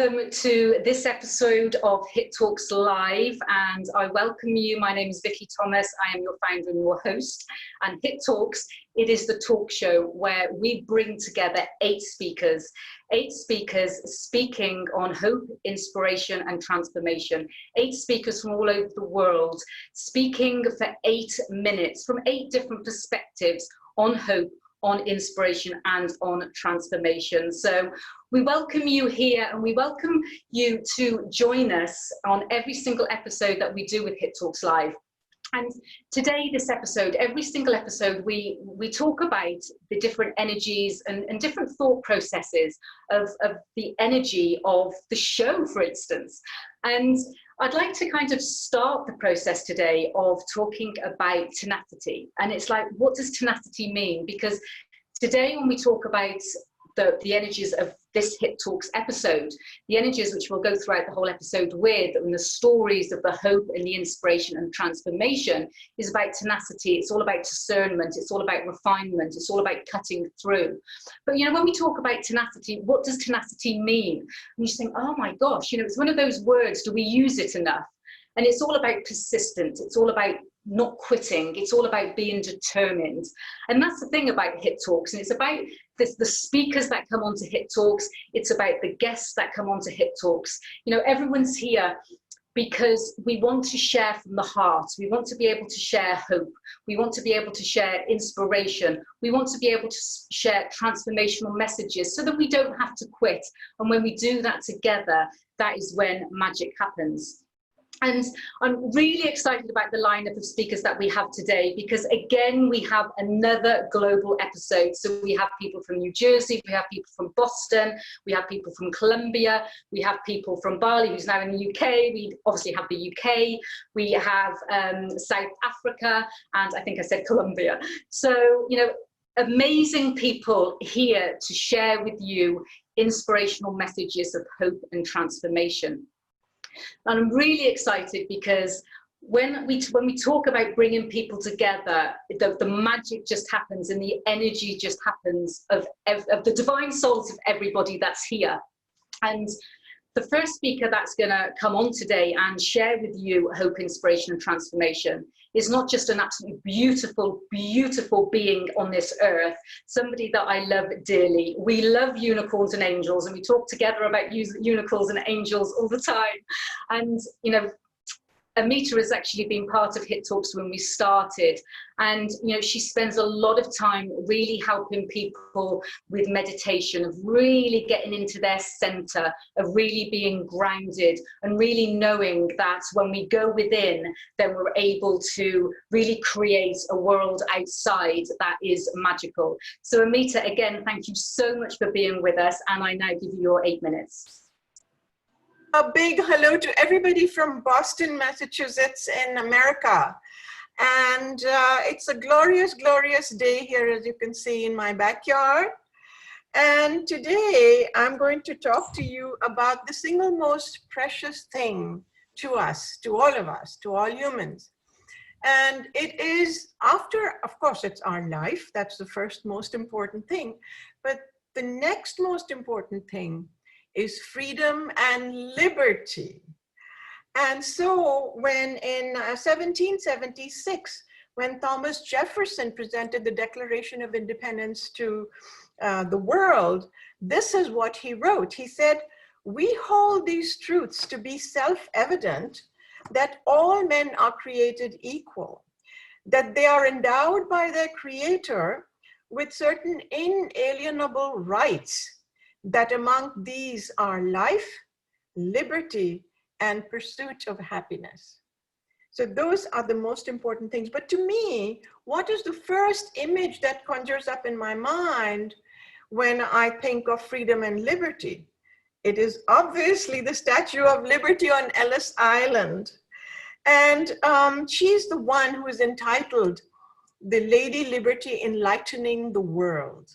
welcome to this episode of HIT Talks Live, and I welcome you. My name is Vicky Thomas. I am your founder and your host. And HIT Talks, it is the talk show where we bring together 8 speakers speaking on hope, inspiration, and transformation. 8 speakers from all over the world, speaking for 8 minutes from 8 different perspectives on hope, on inspiration, and on transformation. So we welcome you here, and we welcome you to join us on every single episode that we do with HIT Talks Live. And today, this episode, every single episode, we talk about the different energies and different thought processes of the energy of the show, for instance. And I'd like to kind of start the process today of talking about tenacity. And it's like, what does tenacity mean? Because today, when we talk about the energies of this HIT Talks episode, the energies which we'll go throughout the whole episode with, and the stories of the hope and the inspiration and transformation, is about tenacity. It's all about discernment. It's all about refinement. It's all about cutting through. But, you know, when we talk about tenacity, what does tenacity mean? And you just think, oh my gosh, you know, it's one of those words, do we use it enough? And it's all about persistence. It's all about not quitting. It's all about being determined. And that's the thing about HIT Talks. And it's about the speakers that come onto HIT Talks. It's about the guests that come onto HIT Talks. You know, everyone's here because we want to share from the heart. We want to be able to share hope. We want to be able to share inspiration. We want to be able to share transformational messages so that we don't have to quit. And when we do that together, that is when magic happens. And I'm really excited about the lineup of speakers that we have today, because again, we have another global episode. So we have people from New Jersey, we have people from Boston, we have people from Colombia, we have people from Bali, who's now in the UK, we obviously have the UK, we have South Africa, and I think I said Colombia. So, you know, amazing people here to share with you inspirational messages of hope and transformation. And I'm really excited because when we talk about bringing people together, the magic just happens, and the energy just happens of the divine souls of everybody that's here. And the first speaker that's going to come on today and share with you hope, inspiration, and transformation is not just an absolutely beautiful, beautiful being on this earth, somebody that I love dearly. We love unicorns and angels, and we talk together about unicorns and angels all the time. And, you know, Amita has actually been part of HIT Talks when we started, and you know, she spends a lot of time really helping people with meditation, of really getting into their center, of really being grounded, and really knowing that when we go within, then we're able to really create a world outside that is magical. So Amita, again, thank you so much for being with us, and I now give you your 8 minutes. A big hello to everybody from Boston, Massachusetts in America. And it's a glorious, glorious day here, as you can see in my backyard. And today I'm going to talk to you about the single most precious thing to us, to all of us, to all humans. And it is after, of course, it's our life. That's the first most important thing. But the next most important thing is freedom and liberty. And so when in 1776, when Thomas Jefferson presented the Declaration of Independence to the world, this is what he wrote. He said, "We hold these truths to be self-evident, that all men are created equal, that they are endowed by their Creator with certain inalienable rights, that among these are life, liberty, and pursuit of happiness." So those are the most important things. But to me, what is the first image that conjures up in my mind when I think of freedom and liberty? It is obviously the Statue of Liberty on Ellis Island. And she's the one who is entitled "The Lady Liberty Enlightening the World."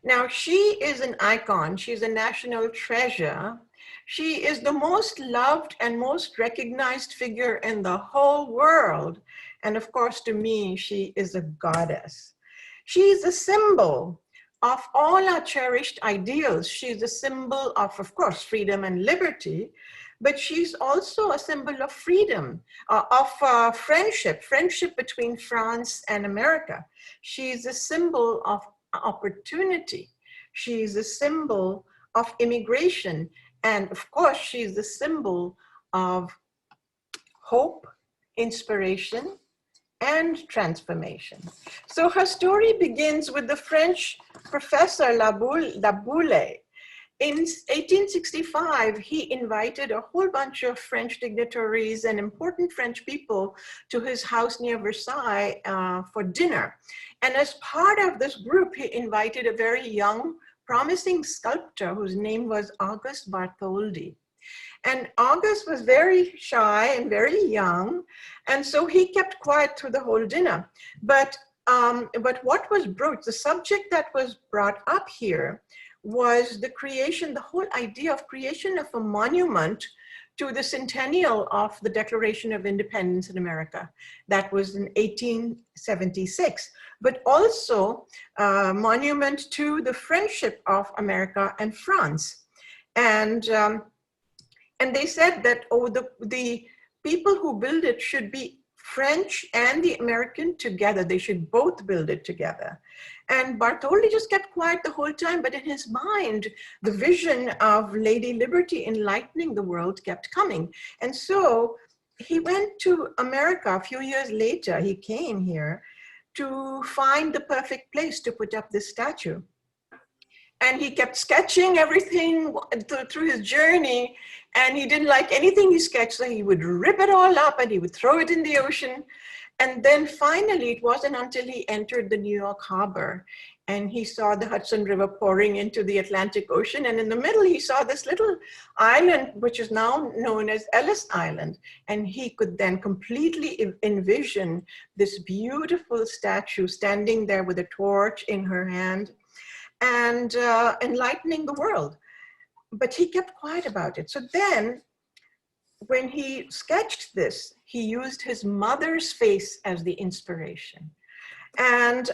Now, she is an icon. She's a national treasure. She is the most loved and most recognized figure in the whole world. And of course, to me, she is a goddess. She is a symbol of all our cherished ideals. She's a symbol of course, freedom and liberty, but she's also a symbol of freedom, of friendship between France and America. She's a symbol of opportunity. She's a symbol of immigration. And of course, she's the symbol of hope, inspiration, and transformation. So her story begins with the French professor La Boule. In 1865, he invited a whole bunch of French dignitaries and important French people to his house near Versailles for dinner. And as part of this group, he invited a very young, promising sculptor whose name was Auguste Bartholdi. And August was very shy and very young, and so he kept quiet through the whole dinner. But what was brought, the subject that was brought up here was the creation, the whole idea of creation of a monument to the centennial of the Declaration of Independence in America. That was in 1876, but also a monument to the friendship of America and France. And they said that, oh, the people who build it should be French and the American together. They should both build it together. And Bartholdi just kept quiet the whole time, but in his mind, the vision of Lady Liberty enlightening the world kept coming. And so he went to America a few years later. He came here to find the perfect place to put up this statue. And he kept sketching everything through his journey, and he didn't like anything he sketched, so he would rip it all up and he would throw it in the ocean. And then finally, it wasn't until he entered the New York harbor and he saw the Hudson River pouring into the Atlantic Ocean. And in the middle, he saw this little island, which is now known as Ellis Island. And he could then completely envision this beautiful statue standing there with a torch in her hand and enlightening the world. But he kept quiet about it. So then, when he sketched this, he used his mother's face as the inspiration. And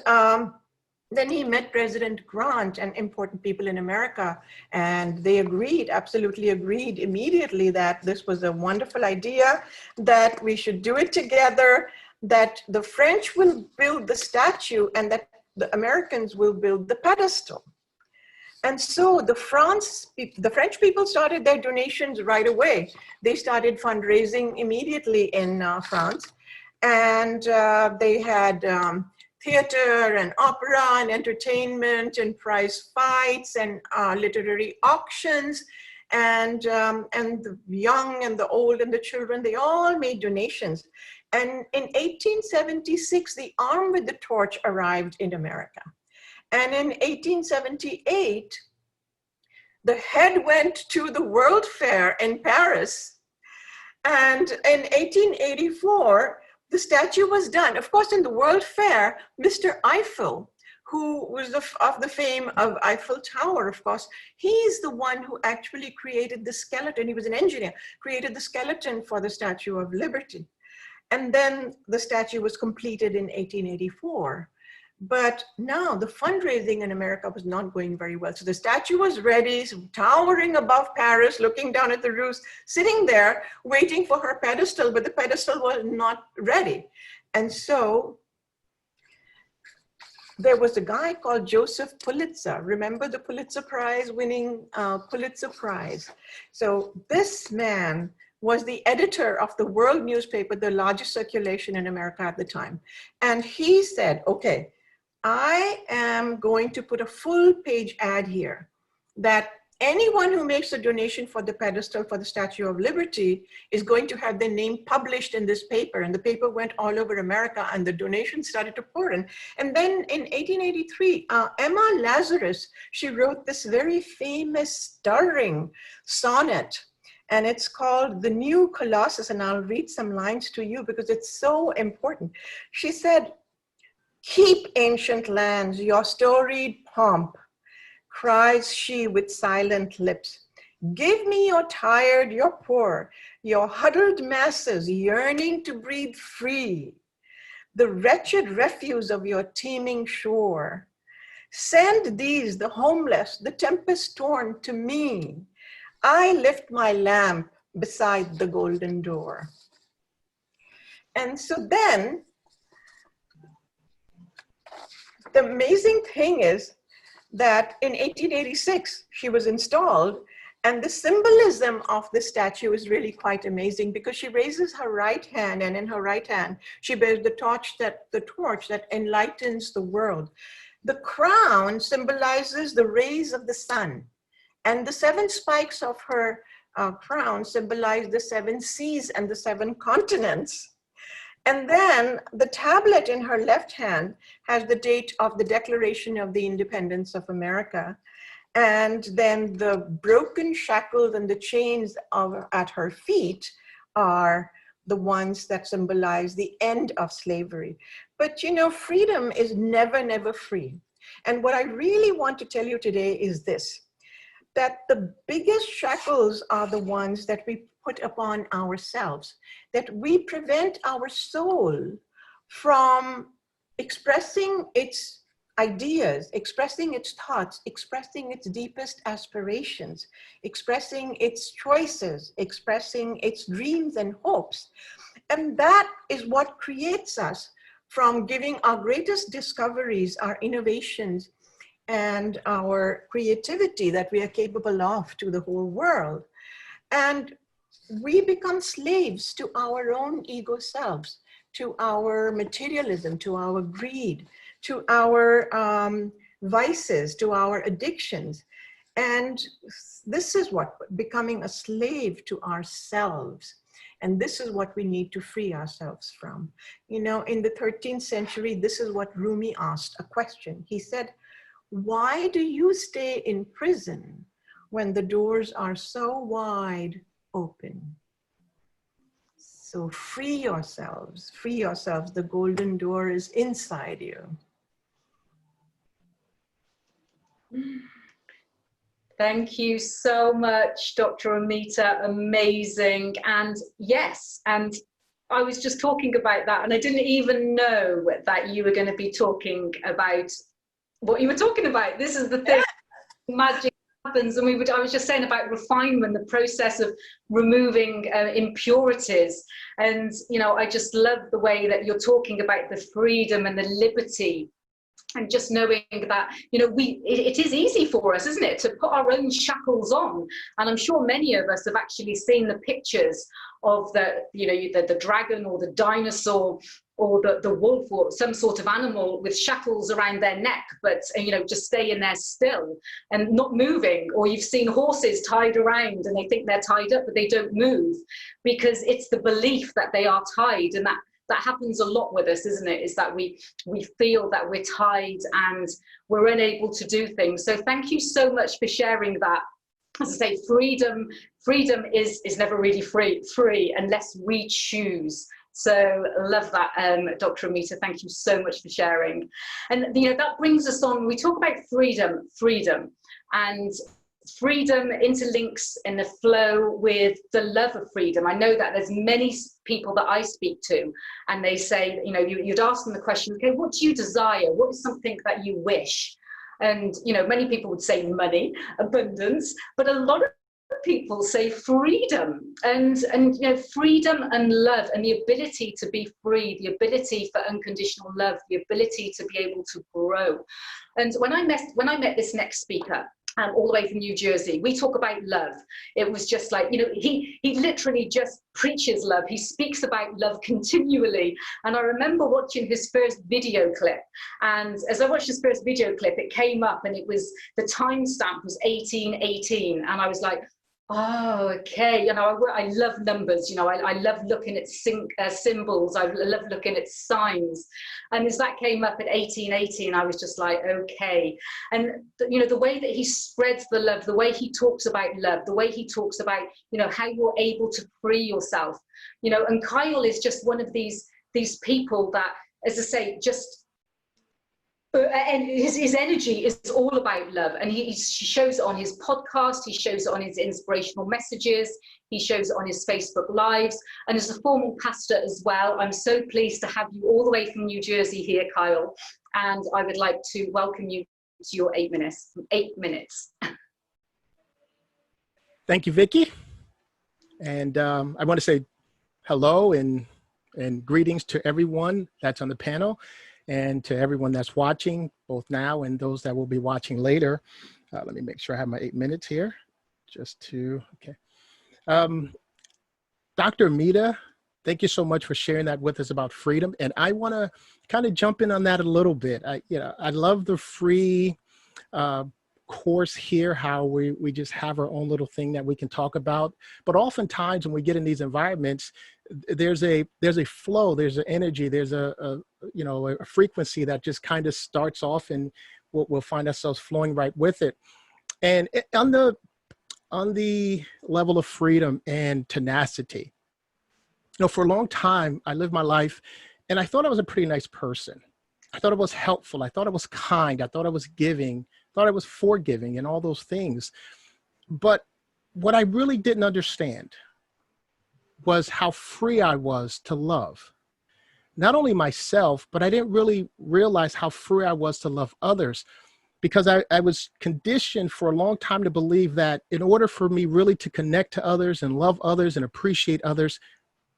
then he met President Grant and important people in America, and they agreed, absolutely agreed immediately that this was a wonderful idea, that we should do it together, that the French will build the statue and that the Americans will build the pedestal. And so the French people started their donations right away. They started fundraising immediately in France. And they had theater and opera and entertainment and prize fights and literary auctions. And the young and the old and the children, they all made donations. And in 1876, the arm with the torch arrived in America. And in 1878, the head went to the World Fair in Paris. And in 1884, the statue was done. Of course, in the World Fair, Mr. Eiffel, who was of the fame of Eiffel Tower, of course, he's the one who actually created the skeleton. He was an engineer, created the skeleton for the Statue of Liberty. And then the statue was completed in 1884. But now the fundraising in America was not going very well. So the statue was ready, towering above Paris, looking down at the roofs, sitting there, waiting for her pedestal, but the pedestal was not ready. And so there was a guy called Joseph Pulitzer. Remember the Pulitzer Prize winning Pulitzer Prize? So this man was the editor of the World newspaper, the largest circulation in America at the time. And he said, okay, I am going to put a full page ad here that anyone who makes a donation for the pedestal for the Statue of Liberty is going to have their name published in this paper. And the paper went all over America and the donations started to pour in. And then in 1883, Emma Lazarus, she wrote this very famous, stirring sonnet. And it's called The New Colossus. And I'll read some lines to you because it's so important. She said, "Keep, ancient lands, your storied pomp," cries she with silent lips. "Give me your tired, your poor, your huddled masses yearning to breathe free, the wretched refuse of your teeming shore. Send these, the homeless, the tempest-torn, to me. I lift my lamp beside the golden door. And so then, the amazing thing is that in 1886, she was installed, and the symbolism of the statue is really quite amazing, because she raises her right hand, and in her right hand, she bears the torch that enlightens the world. The crown symbolizes the rays of the sun, and the 7 spikes of her crown symbolize the 7 seas and the 7 continents. And then the tablet in her left hand has the date of the Declaration of the Independence of America. And then the broken shackles and the chains at her feet are the ones that symbolize the end of slavery. But you know, freedom is never, never free. And what I really want to tell you today is this, that the biggest shackles are the ones that we put upon ourselves, that we prevent our soul from expressing its ideas, expressing its thoughts, expressing its deepest aspirations, expressing its choices, expressing its dreams and hopes. And that is what creates us from giving our greatest discoveries, our innovations, and our creativity that we are capable of to the whole world. And we become slaves to our own ego selves, to our materialism, to our greed, to our vices, to our addictions. And this is what, becoming a slave to ourselves. And this is what we need to free ourselves from. You know, in the 13th century, this is what Rumi asked, a question. He said, why do you stay in prison when the doors are so wide open? So free yourselves, free yourselves. The golden door is inside you. Thank you so much, Dr. Amita, amazing. And yes, and I was just talking about that, and I didn't even know that you were going to be talking about what you were talking about. This is the thing, magic happens. And I was just saying about refinement, the process of removing impurities. And, you know, I just love the way that you're talking about the freedom and the liberty, and just knowing that, you know, it is easy for us, isn't it, to put our own shackles on. And I'm sure many of us have actually seen the pictures of the, you know, the dragon or the dinosaur or the wolf or some sort of animal with shackles around their neck, but, you know, just staying there still and not moving. Or you've seen horses tied around and they think they're tied up, but they don't move, because it's the belief that they are tied. And that happens a lot with us, isn't it? Is that we feel that we're tied and we're unable to do things. So thank you so much for sharing that. As I say, freedom is never really free unless we choose. So love that, Dr. Amita. Thank you so much for sharing. And you know, that brings us on. We talk about freedom, and freedom interlinks in the flow with the love of freedom. I know that there's many people that I speak to, and they say, you know, you'd ask them the question, okay, what do you desire? What is something that you wish? And, you know, many people would say money, abundance, but a lot of people say freedom, and you know, freedom and love, and the ability to be free, the ability for unconditional love, the ability to be able to grow. And when I met this next speaker, all the way from New Jersey, we talk about love. It was just like, you know, he literally just preaches love. He speaks about love continually. And I remember watching his first video clip. And as I watched his first video clip, it came up and it was, the timestamp was 1818. And I was like, oh, okay. You know, I love numbers. You know, I love looking at symbols. I love looking at signs. And as that came up at 1818, I was just like, okay. And, you know, the way that he spreads the love, the way he talks about love, the way he talks about, you know, how you're able to free yourself, you know, and Kyle is just one of these people that, as I say, just, and his energy is all about love, and he shows it on his podcast, he shows it on his inspirational messages, he shows it on his Facebook Lives, and as a formal pastor as well. I'm so pleased to have you all the way from New Jersey here, Kyle, and I would like to welcome you to your 8 minutes. 8 minutes. Thank you, Vicky. And I want to say hello and greetings to everyone that's on the panel and to everyone that's watching both now and those that will be watching later. Let me make sure I have my 8 minutes here okay. Dr. Amita, thank you so much for sharing that with us about freedom. And I want to kind of jump in on that a little bit. I love the free course here, how we just have our own little thing that we can talk about. But oftentimes when we get in these environments, there's a flow, there's an energy, there's a frequency that just kind of starts off, and we'll find ourselves flowing right with it. And on the level of freedom and tenacity, for a long time, I lived my life and I thought I was a pretty nice person. I thought I was helpful. I thought I was kind. I thought I was giving, thought I was forgiving and all those things. But what I really didn't understand was how free I was to love. Not only myself, but I didn't really realize how free I was to love others, because I was conditioned for a long time to believe that in order for me really to connect to others and love others and appreciate others,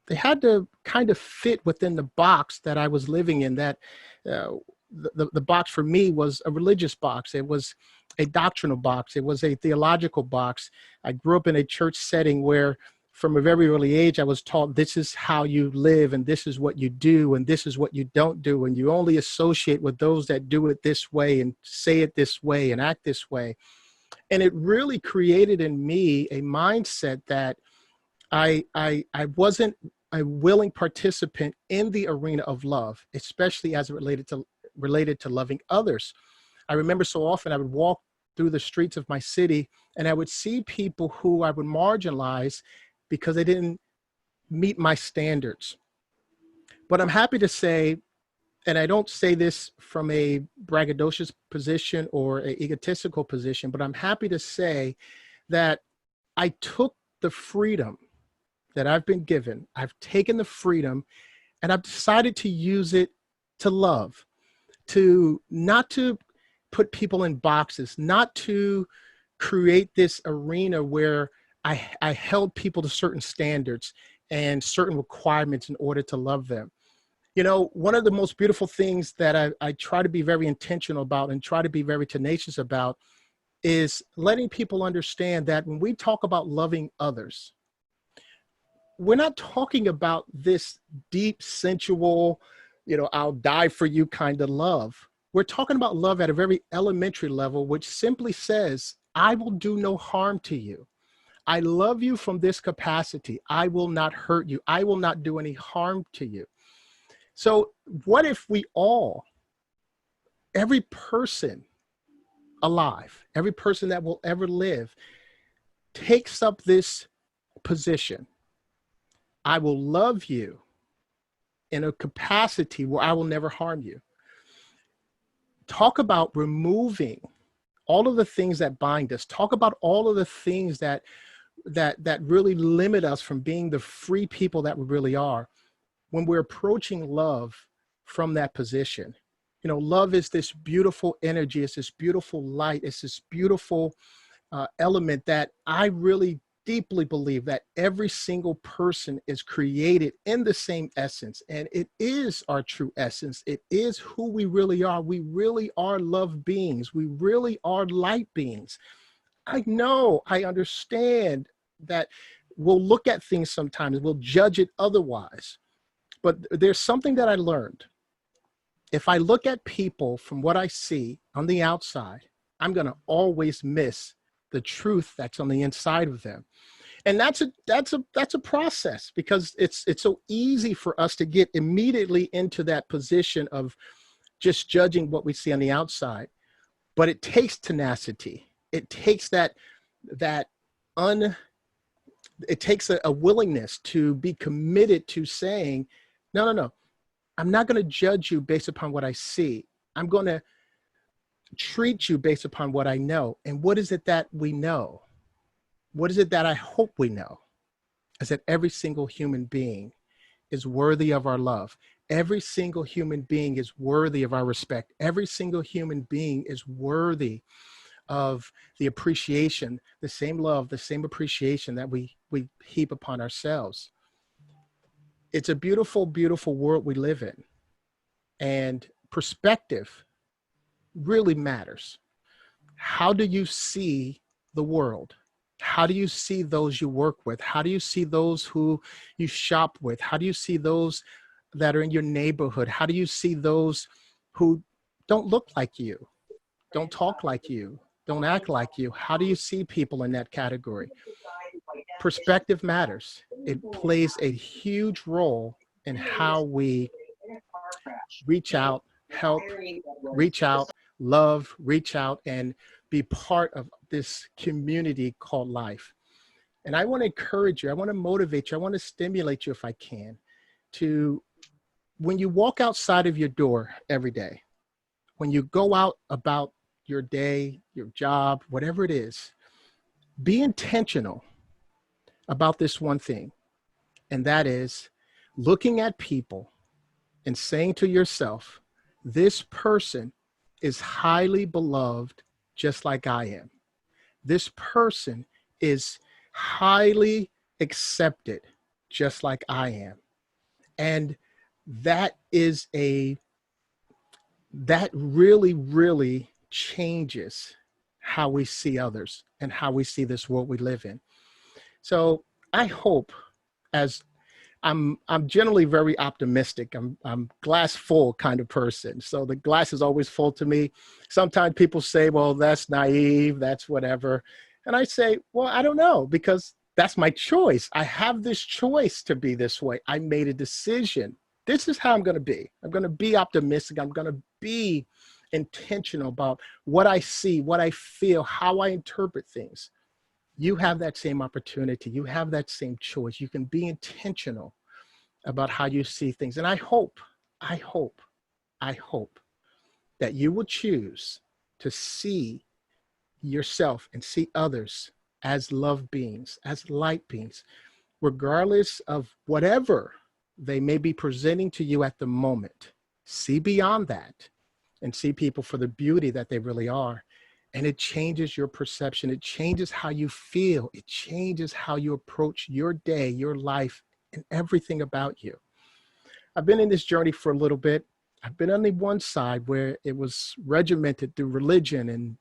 they had to kind of fit within the box that I was living in. That the box for me was a religious box. It was a doctrinal box. It was a theological box. I grew up in a church setting where from a very early age, I was taught this is how you live and this is what you do and this is what you don't do. And you only associate with those that do it this way and say it this way and act this way. And it really created in me a mindset that I wasn't a willing participant in the arena of love, especially as it related to loving others. I remember so often I would walk through the streets of my city and I would see people who I would marginalize because they didn't meet my standards. But I'm happy to say, and I don't say this from a braggadocious position or an egotistical position, but I'm happy to say that I took the freedom that I've been given. I've taken the freedom and I've decided to use it to love, not to put people in boxes, not to create this arena where I held people to certain standards and certain requirements in order to love them. One of the most beautiful things that I try to be very intentional about and try to be very tenacious about is letting people understand that when we talk about loving others, we're not talking about this deep, sensual, I'll die for you kind of love. We're talking about love at a very elementary level, which simply says, I will do no harm to you. I love you from this capacity. I will not hurt you. I will not do any harm to you. So what if we every person alive, every person that will ever live, takes up this position? I will love you in a capacity where I will never harm you. Talk about removing all of the things that bind us. Talk about all of the things that really limit us from being the free people that we really are when we're approaching love from that position. Love is this beautiful energy. It's this beautiful light. It's this beautiful element that I really deeply believe that every single person is created in the same essence. And it is our true essence. It is who we really are. We really are love beings. We really are light beings. I know, I understand that we'll look at things sometimes, we'll judge it otherwise. But there's something that I learned. If I look at people from what I see on the outside, I'm going to always miss the truth that's on the inside of them. And that's a process, because it's so easy for us to get immediately into that position of just judging what we see on the outside. But it takes tenacity. It takes it takes a willingness to be committed to saying, no, I'm not going to judge you based upon what I see. I'm going to treat you based upon what I know. And what is it that we know? What is it that I hope we know? Is that every single human being is worthy of our love. Every single human being is worthy of our respect. Every single human being is worthy of the appreciation, the same love, the same appreciation that we heap upon ourselves. It's a beautiful, beautiful world we live in. And perspective really matters. How do you see the world? How do you see those you work with? How do you see those who you shop with? How do you see those that are in your neighborhood? How do you see those who don't look like you, don't talk like you, don't act like you? How do you see people in that category? Perspective matters. It plays a huge role in how we reach out, help, reach out, love, reach out, and be part of this community called life. And I want to encourage you, I want to motivate you, I want to stimulate you if I can, to, when you walk outside of your door every day, when you go out about your day, your job, whatever it is, be intentional about this one thing. And that is looking at people and saying to yourself, this person is highly beloved just like I am. This person is highly accepted just like I am. And that really, really changes how we see others and how we see this world we live in. So I hope, as I'm generally very optimistic. I'm glass full kind of person. So the glass is always full to me. Sometimes people say, well, that's naive, that's whatever. And I say, well, I don't know, because that's my choice. I have this choice to be this way. I made a decision. This is how I'm going to be. I'm going to be optimistic. I'm going to be intentional about what I see, what I feel, how I interpret things. You have that same opportunity. You have that same choice. You can be intentional about how you see things. And I hope that you will choose to see yourself and see others as love beings, as light beings, regardless of whatever they may be presenting to you at the moment. See beyond that and see people for the beauty that they really are. And it changes your perception. It changes how you feel. It changes how you approach your day, your life, and everything about you. I've been in this journey for a little bit. I've been on the one side where it was regimented through religion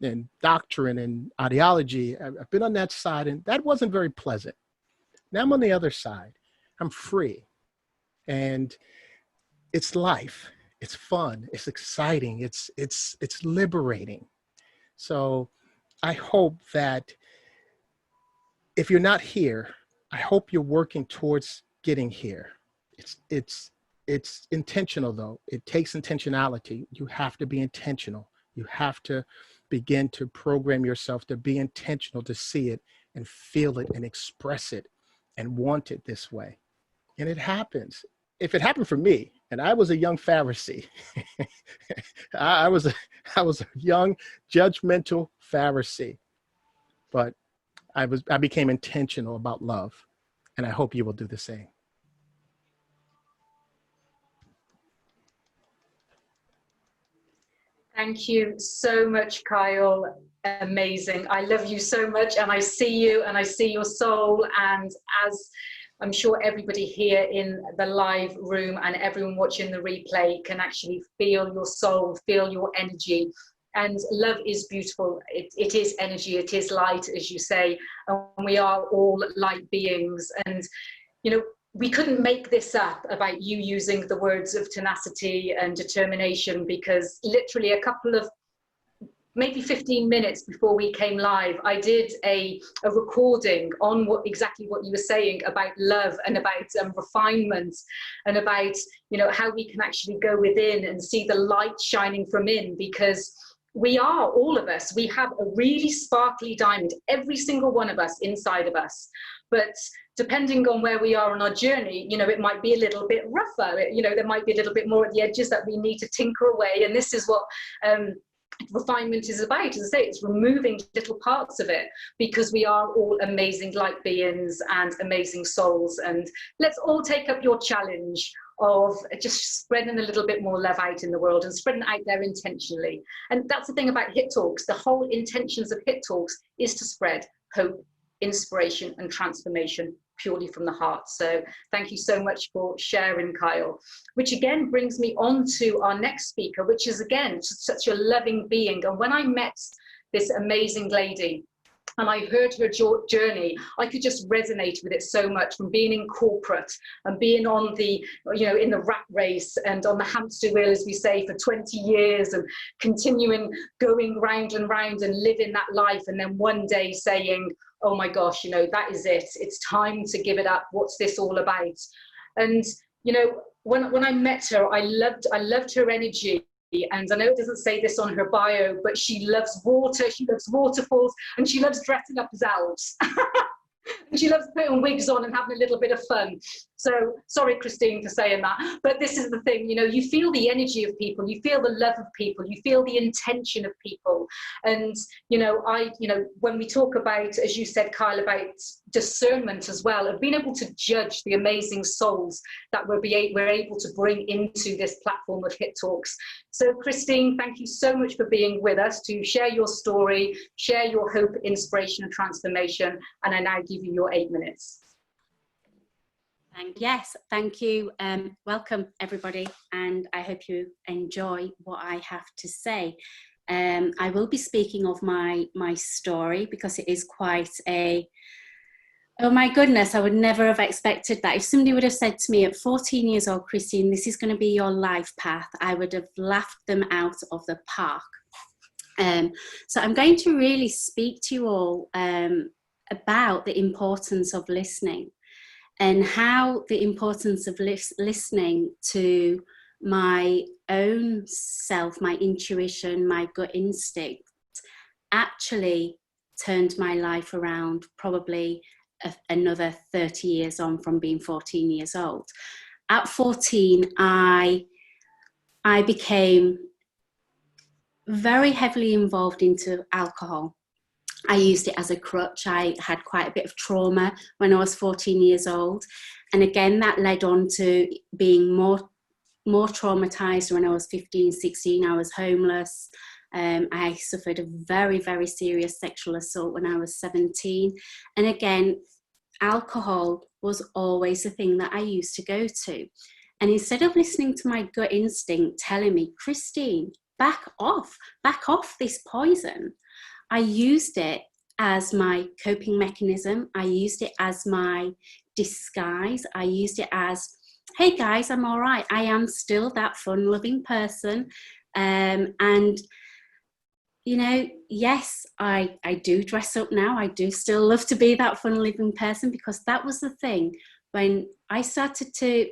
and doctrine and ideology. I've been on that side, and that wasn't very pleasant. Now I'm on the other side. I'm free. And it's life. It's fun. It's exciting. It's liberating. So I hope that if you're not here, I hope you're working towards getting here. It's intentional though. It takes intentionality. You have to be intentional. You have to begin to program yourself to be intentional, to see it and feel it and express it and want it this way. And it happens. If it happened for me, and I was a young Pharisee, I was a young judgmental Pharisee, but I became intentional about love, and I hope you will do the same. Thank you so much, Kyle. Amazing. I love you so much, and I see you, and I see your soul. And as I'm sure everybody here in the live room and everyone watching the replay can actually feel your soul, feel your energy. And love is beautiful. It is energy. It is light, as you say. And we are all light beings. And, you know, we couldn't make this up about you using the words of tenacity and determination, because literally a couple of, maybe 15 minutes before we came live, I did a recording on exactly what you were saying about love and about refinement and about, you know, how we can actually go within and see the light shining from in, because we are, all of us, we have a really sparkly diamond, every single one of us inside of us. But depending on where we are on our journey, you know, it might be a little bit rougher. You know, there might be a little bit more at the edges that we need to tinker away. And this is what refinement is about. As I say, it's removing little parts of it, because we are all amazing light beings and amazing souls. And let's all take up your challenge of just spreading a little bit more love out in the world and spreading it out there intentionally. And that's the thing about HIT Talks. The whole intentions of HIT Talks is to spread hope, inspiration and transformation purely from the heart. So thank you so much for sharing, Kyle, which again brings me on to our next speaker, which is again such a loving being. And when I met this amazing lady and I heard her journey, I could just resonate with it so much, from being in corporate and being on the, in the rat race and on the hamster wheel, as we say, for 20 years and continuing going round and round and living that life. And then one day saying, oh my gosh, that is it. It's time to give it up. What's this all about? And, when I met her, I loved her energy. And I know it doesn't say this on her bio, but she loves water, she loves waterfalls, and she loves dressing up as elves. And she loves putting wigs on and having a little bit of fun. So sorry, Christine, for saying that. But this is the thing, you feel the energy of people, you feel the love of people, you feel the intention of people. And, when we talk about, as you said, Kyle, about discernment as well, of being able to judge the amazing souls that we're able to bring into this platform of HIT Talks. So Christine, thank you so much for being with us to share your story, share your hope, inspiration and transformation. And I now give you your 8 minutes. Yes, thank you. Welcome everybody, and I hope you enjoy what I have to say. I will be speaking of my story, because it is quite a, oh my goodness, I would never have expected that. If somebody would have said to me at 14 years old, Christine, this is going to be your life path, I would have laughed them out of the park. So I'm going to really speak to you all about the importance of listening, and how the importance of listening to my own self, my intuition, my gut instinct, actually turned my life around probably another 30 years on from being 14 years old. At 14, I became very heavily involved into alcohol. I used it as a crutch. I had quite a bit of trauma when I was 14 years old. And again, that led on to being more traumatized when I was 15, 16. I was homeless. I suffered a very, very serious sexual assault when I was 17. And again, alcohol was always the thing that I used to go to. And instead of listening to my gut instinct telling me, Christine, back off this poison, I used it as my coping mechanism. I used it as my disguise. I used it as, hey guys, I'm all right. I am still that fun-loving person. And, yes, I do dress up now. I do still love to be that fun-loving person, because that was the thing. When I started to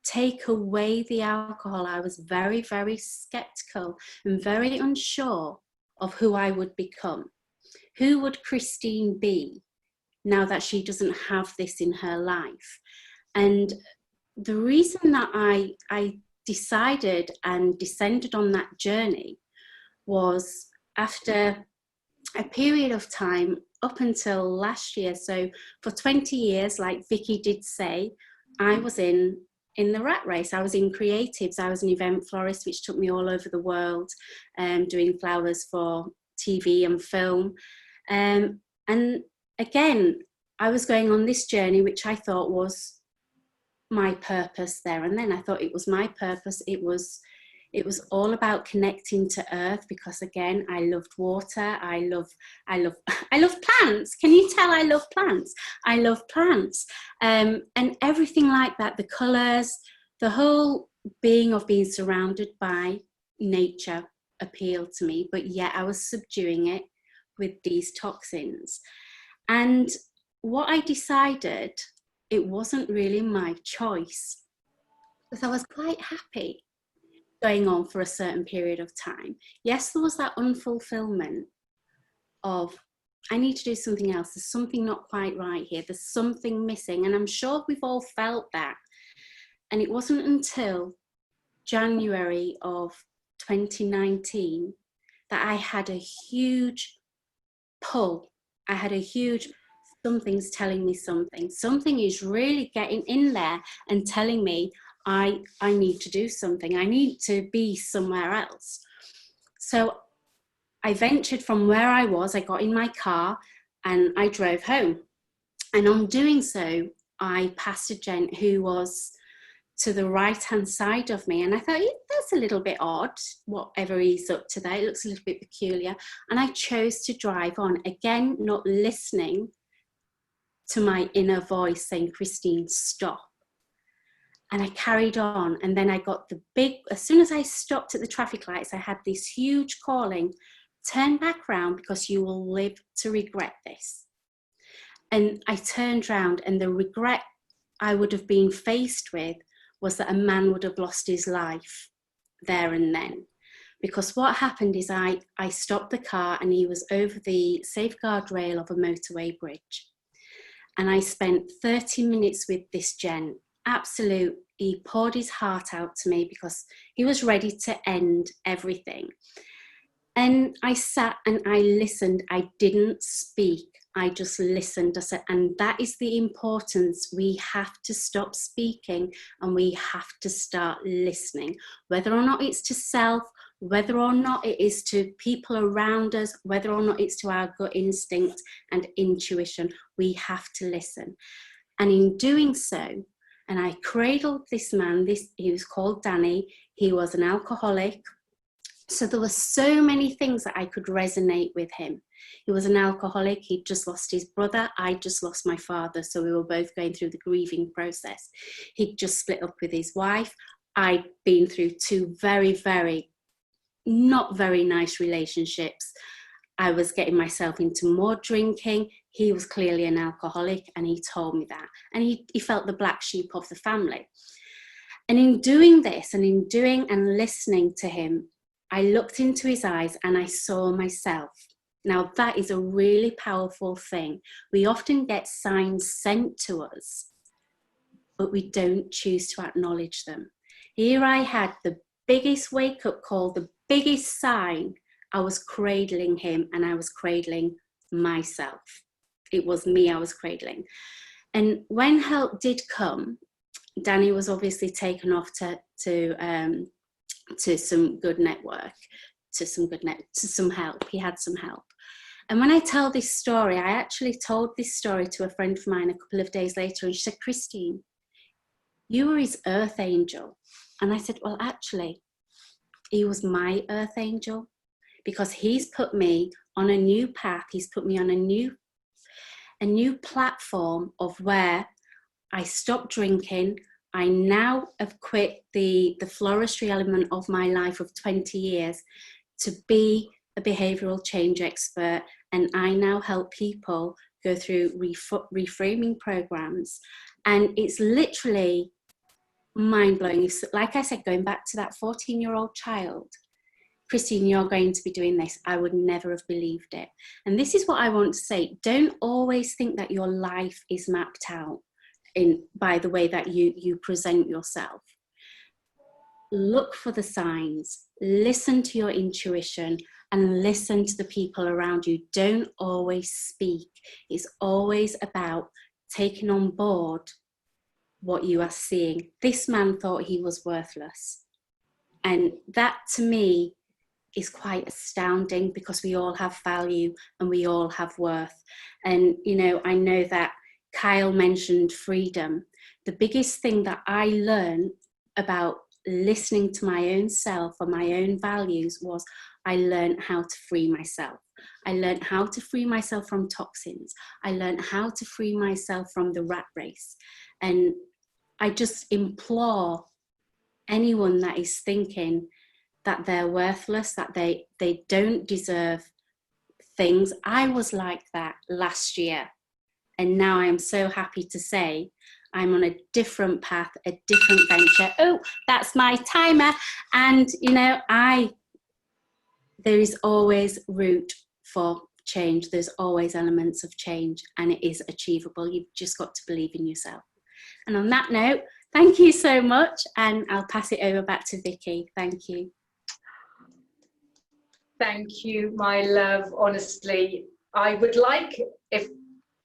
take away the alcohol, I was very, very skeptical and very unsure of who I would become. Who would Christine be now that she doesn't have this in her life? And the reason that I decided and descended on that journey was after a period of time up until last year. So for 20 years, like Vicky did say, I was in the rat race. I was in creatives. I was an event florist, which took me all over the world, doing flowers for TV and film. And again, I was going on this journey, which I thought was my purpose there. And then I thought it was my purpose. It was all about connecting to earth, because again, I loved water. I love plants. Can you tell I love plants? I love plants. And everything like that, the colors, the whole being of being surrounded by nature appealed to me, but yet I was subduing it with these toxins. And what I decided, it wasn't really my choice, because I was quite happy going on for a certain period of time. Yes, there was that unfulfillment of, I need to do something else. There's something not quite right here. There's something missing. And I'm sure we've all felt that. And it wasn't until January of 2019 that I had a huge pull. I had a huge, something's telling me something. Something is really getting in there and telling me I need to do something. I need to be somewhere else. So I ventured from where I was. I got in my car and I drove home. And on doing so, I passed a gent who was to the right-hand side of me. And I thought, that's a little bit odd, whatever he's up to there. It looks a little bit peculiar. And I chose to drive on, again, not listening to my inner voice saying, Christine, stop. And I carried on. And then I got as soon as I stopped at the traffic lights, I had this huge calling, turn back round because you will live to regret this. And I turned round, and the regret I would have been faced with was that a man would have lost his life there and then. Because what happened is I stopped the car and he was over the safeguard rail of a motorway bridge. And I spent 30 minutes with this gent. He poured his heart out to me because he was ready to end everything. And I sat and I listened. I didn't speak. I just listened. I said, and that is the importance. We have to stop speaking and we have to start listening, whether or not it's to self, whether or not it is to people around us, whether or not it's to our gut instinct and intuition. We have to listen. And in doing so, and I cradled this man, he was called Danny. He was an alcoholic. So there were so many things that I could resonate with him. He was an alcoholic. He'd just lost his brother. I just lost my father. So we were both going through the grieving process. He'd just split up with his wife. I'd been through 2 very, very, not very nice relationships. I was getting myself into more drinking. He was clearly an alcoholic, and he told me that. And he felt the black sheep of the family. And in doing this, and in doing and listening to him, I looked into his eyes and I saw myself. Now, that is a really powerful thing. We often get signs sent to us, but we don't choose to acknowledge them. Here I had the biggest wake-up call, the biggest sign. I was cradling him and I was cradling myself. It was me I was cradling. And when help did come, Danny was obviously taken off to some good network, to some help. He had some help. And when I tell this story, I actually told this story to a friend of mine a couple of days later, and she said, Christine, you were his earth angel. And I said, well, actually, he was my earth angel because he's put me on a new path. He's put me on a new platform of where I stopped drinking. I now have quit the floristry element of my life of 20 years to be a behavioral change expert. And I now help people go through reframing programs. And it's literally mind-blowing. Like I said, going back to that 14-year-old child, Christine, you're going to be doing this. I would never have believed it. And this is what I want to say. Don't always think that your life is mapped out by the way that you present yourself. Look for the signs, listen to your intuition, and listen to the people around you. Don't always speak. It's always about taking on board what you are seeing. This man thought he was worthless. And that to me is quite astounding because we all have value and we all have worth. And, I know that Kyle mentioned freedom. The biggest thing that I learned about listening to my own self and my own values was I learned how to free myself. I learned how to free myself from toxins. I learned how to free myself from the rat race. And I just implore anyone that is thinking that they're worthless, that they don't deserve things. I was like that last year. And now I am so happy to say I'm on a different path, a different venture. Oh, that's my timer. And, there is always route for change. There's always elements of change, and it is achievable. You've just got to believe in yourself. And on that note, thank you so much. And I'll pass it over back to Vicky. Thank you. Thank you, my love. Honestly, I'd like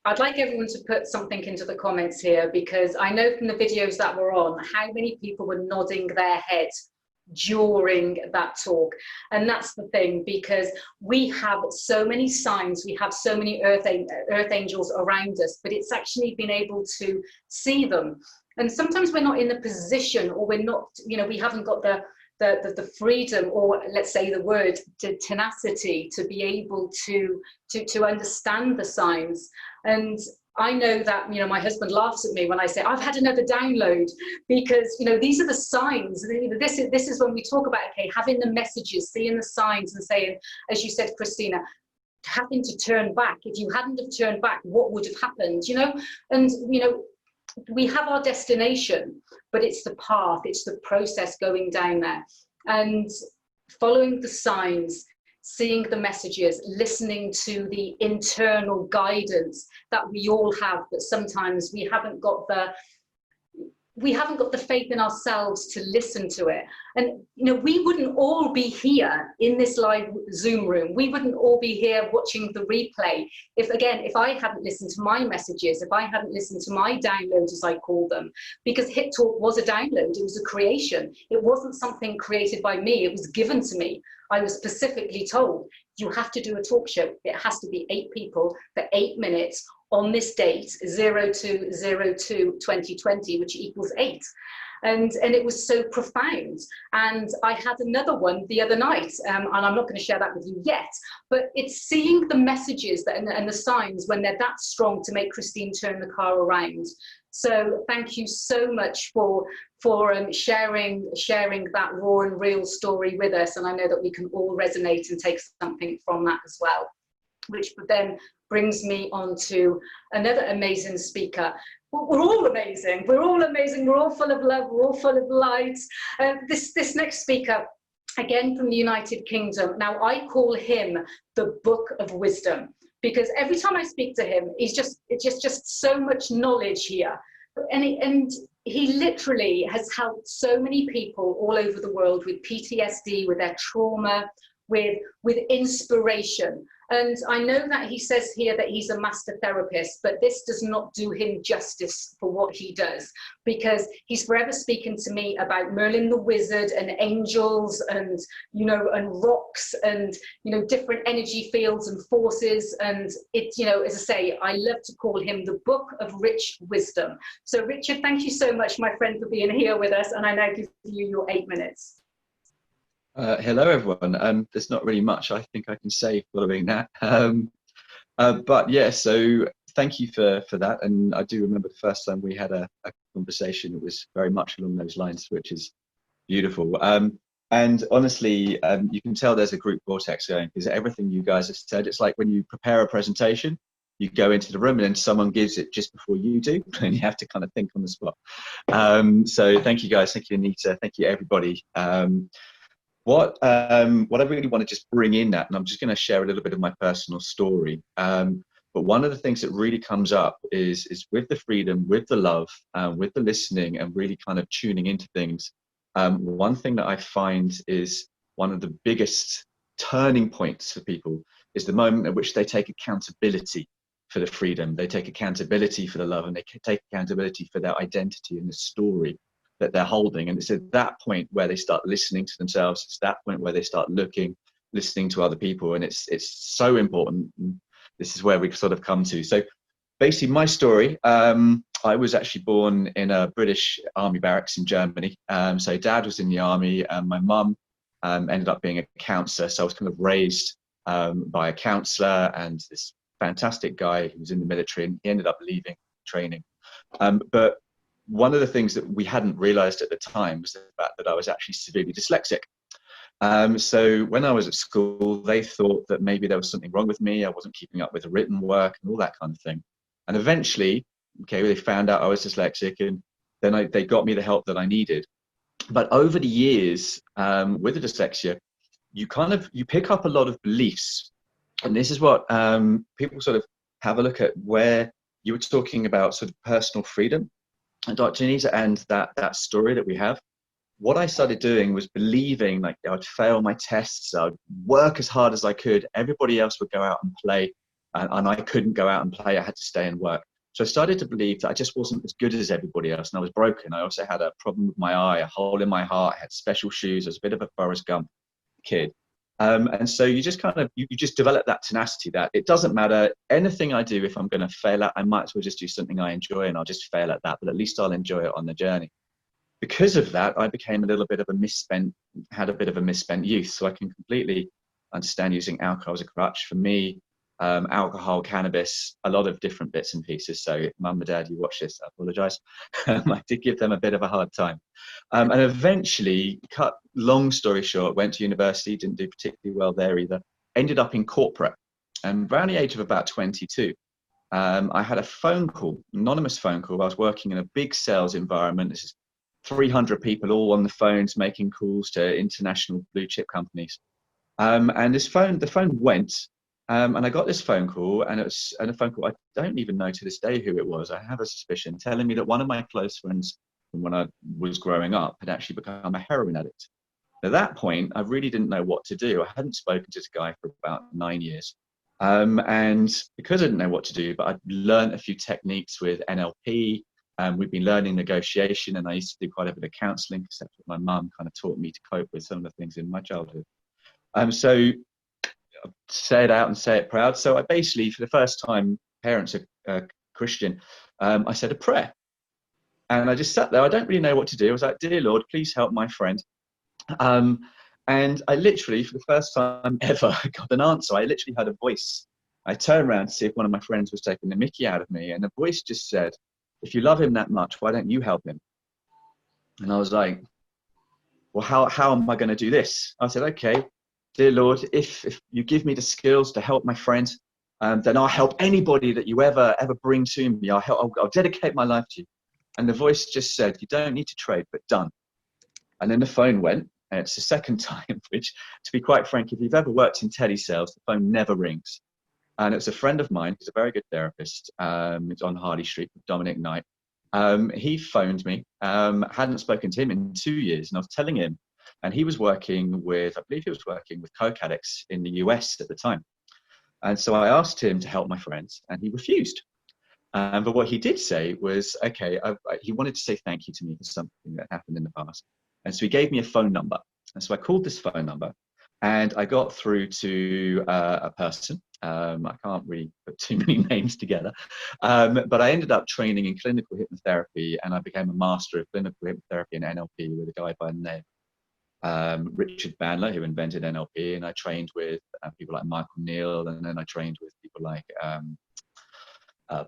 everyone to put something into the comments here, because I know from the videos that were on how many people were nodding their head during that talk. And that's the thing, because we have so many signs, we have so many earth angels around us, but it's actually been able to see them. And sometimes we're not in the position, or we're not, you know, we haven't got the freedom, or let's say the word tenacity, to be able to understand the signs. And I know that, you know, my husband laughs at me when I say I've had another download, because, you know, these are the signs. This is when we talk about, okay, having the messages, seeing the signs, and saying, as you said, Christina, having to turn back. If you hadn't have turned back, what would have happened, you know? And, you know, we have our destination, but it's the path, it's the process going down there, and following the signs, seeing the messages, listening to the internal guidance that we all have, but sometimes we haven't got the faith in ourselves to listen to it. And, you know, we wouldn't all be here in this live Zoom room. We wouldn't all be here watching the replay if I hadn't listened to my messages, if I hadn't listened to my downloads, as I call them, because Hit Talk was a download. It was a creation. It wasn't something created by me. It was given to me. I was specifically told, you have to do a talk show. It has to be 8 people for 8 minutes on this date, 02/02/2020, which equals 8. And it was so profound. And I had another one the other night, and I'm not going to share that with you yet, but it's seeing the messages and the signs when they're that strong to make Christine turn the car around. So thank you so much for sharing that raw and real story with us. And I know that we can all resonate and take something from that as well, which then brings me on to another amazing speaker. We're all amazing. We're all amazing. We're all full of love. We're all full of light. This next speaker, again from the United Kingdom. Now, I call him the Book of Wisdom, because every time I speak to him, it's just so much knowledge here. And he literally has helped so many people all over the world with PTSD, with their trauma, with inspiration. And I know that he says here that he's a master therapist, but this does not do him justice for what he does, because he's forever speaking to me about Merlin the Wizard and angels and, you know, and rocks and, you know, different energy fields and forces. And it, you know, as I say, I love to call him the Book of Rich Wisdom. So Richard, thank you so much, my friend, for being here with us. And I now give you your 8 minutes. Hello, everyone. There's not really much I think I can say following that. But yeah, so thank you for that. And I do remember the first time we had a conversation, it was very much along those lines, which is beautiful. And honestly, you can tell there's a group vortex going, because everything you guys have said, it's like when you prepare a presentation, you go into the room and then someone gives it just before you do, and you have to kind of think on the spot. So thank you guys. Thank you, Anita. Thank you, everybody. What I really want to just bring in that, and I'm just going to share a little bit of my personal story. But one of the things that really comes up is with the freedom, with the love, with the listening, and really kind of tuning into things. One thing that I find is one of the biggest turning points for people is the moment at which they take accountability for the freedom, they take accountability for the love, and they take accountability for their identity and the story that they're holding. And it's at that point where they start listening to themselves. It's that point where they start listening to other people. And it's so important. This is where we sort of come to. So basically my story, I was actually born in a British army barracks in Germany. So dad was in the army, and my mum ended up being a counsellor. So I was kind of raised by a counsellor and this fantastic guy who was in the military, and he ended up leaving training. But one of the things that we hadn't realized at the time was the fact that I was actually severely dyslexic. So when I was at school, they thought that maybe there was something wrong with me. I wasn't keeping up with the written work and all that kind of thing. And eventually, okay, they found out I was dyslexic, and then they got me the help that I needed. But over the years, with the dyslexia, you pick up a lot of beliefs. And this is what people sort of have a look at, where you were talking about sort of personal freedom. And Dr. Anita, and that story that we have, what I started doing was believing like I'd fail my tests, I'd work as hard as I could. Everybody else would go out and play, and I couldn't go out and play. I had to stay and work. So I started to believe that I just wasn't as good as everybody else, and I was broken. I also had a problem with my eye, a hole in my heart. I had special shoes. I was a bit of a Forrest Gump kid. And so you just kind of, you just develop that tenacity that it doesn't matter anything I do. If I'm going to fail at, I might as well just do something I enjoy, and I'll just fail at that, but at least I'll enjoy it on the journey. Because of that, I became a little bit of had a bit of a misspent youth. So I can completely understand using alcohol as a crutch. For me, alcohol, cannabis, a lot of different bits and pieces. So if mum and dad, you watch this, I apologize. I did give them a bit of a hard time. And eventually, cut long story short, went to university, didn't do particularly well there either, ended up in corporate. And around the age of about 22, I had a phone call, anonymous phone call. I was working in a big sales environment. This is 300 people all on the phones making calls to international blue chip companies. And the phone went, and I got this phone call, and a phone call I don't even know to this day who it was. I have a suspicion, telling me that one of my close friends from when I was growing up had actually become a heroin addict. At that point, I really didn't know what to do. I hadn't spoken to this guy for about 9 years. And because I didn't know what to do, but I'd learned a few techniques with NLP. We've been learning negotiation, and I used to do quite a bit of counseling, because that's what my mum kind of taught me to cope with some of the things in my childhood. So say it out and say it proud. So I basically, for the first time, parents are Christian, I said a prayer. And I just sat there. I don't really know what to do. I was like, "Dear Lord, please help my friend." And I literally, for the first time ever, got an answer. I literally had a voice. I turned around to see if one of my friends was taking the mickey out of me, and the voice just said, "If you love him that much, why don't you help him?" And I was like, "Well, how am I going to do this?" I said, "Okay, dear Lord, if you give me the skills to help my friend, then I'll help anybody that you ever bring to me. I'll dedicate my life to you." And the voice just said, "You don't need to trade, but done." And then the phone went, and it's the second time, which, to be quite frank, if you've ever worked in telesales, the phone never rings. And it's a friend of mine who's a very good therapist. It's on Harley Street with Dominic Knight. He phoned me, hadn't spoken to him in 2 years, and I was telling him, and he was working with, I believe he was working with coke addicts in the US at the time. And so I asked him to help my friends, and he refused. But what he did say was, okay, he wanted to say thank you to me for something that happened in the past. And so he gave me a phone number. And so I called this phone number, and I got through to a person. I can't really put too many names together, but I ended up training in clinical hypnotherapy, and I became a master of clinical hypnotherapy and NLP with a guy by the name Richard Bandler, who invented NLP, and I trained with people like Michael Neal, and then I trained with people like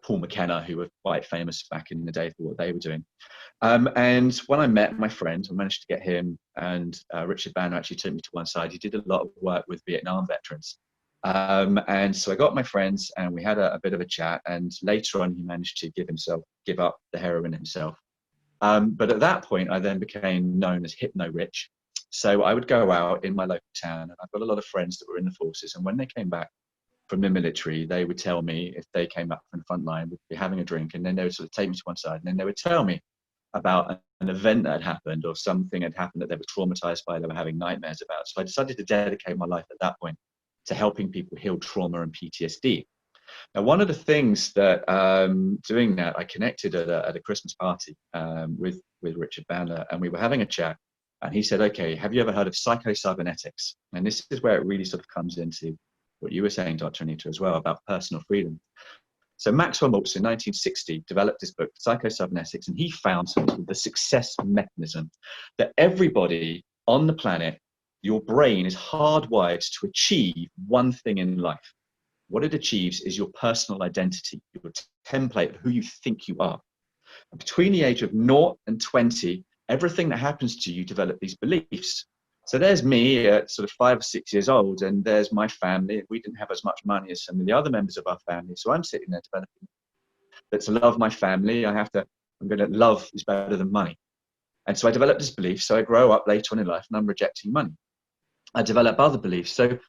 Paul McKenna, who were quite famous back in the day for what they were doing. And when I met my friend, I managed to get him, and Richard Bandler actually took me to one side. He did a lot of work with Vietnam veterans. And so I got my friends, and we had a bit of a chat, and later on he managed to give up the heroin himself. But at that point, I then became known as Hypno Rich. So I would go out in my local town, and I've got a lot of friends that were in the forces, and when they came back from the military, they would tell me, if they came back from the front line, we'd be having a drink, and then they would sort of take me to one side, and then they would tell me about an event that had happened, or something had happened that they were traumatized by, they were having nightmares about. So I decided to dedicate my life at that point to helping people heal trauma and PTSD. Now, one of the things that doing that, I connected at a Christmas party with Richard Bandler, and we were having a chat, and he said, "Okay, have you ever heard of psycho-cybernetics?" And this is where it really sort of comes into what you were saying, Dr. Anita, as well, about personal freedom. So Maxwell Maltz in 1960 developed this book, Psycho-Cybernetics, and he found something called the success mechanism, that everybody on the planet, your brain is hardwired to achieve one thing in life. What it achieves is your personal identity, your template of who you think you are. And between the age of 0 and 20, everything that happens to you develop these beliefs. So there's me at sort of 5 or 6 years old, and there's my family. We didn't have as much money as some of the other members of our family. So I'm sitting there developing that to love my family, I'm going to love is better than money. And so I developed this belief. So I grow up later on in life, and I'm rejecting money. I develop other beliefs. So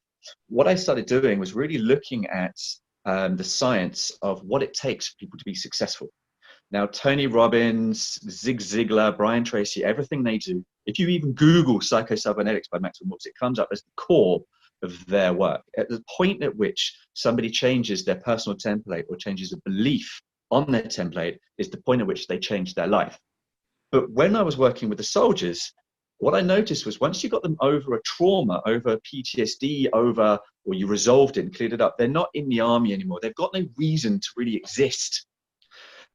what I started doing was really looking at the science of what it takes for people to be successful. Now, Tony Robbins, Zig Ziglar, Brian Tracy, everything they do If you even Google psycho-cybernetics by Maxwell Maltz, it comes up as the core of their work. At the point at which somebody changes their personal template or changes a belief on their template is the point at which they change their life. But when I was working with the soldiers, what I noticed was once you got them over a trauma, over PTSD, or you resolved it and cleared it up, they're not in the army anymore. They've got no reason to really exist.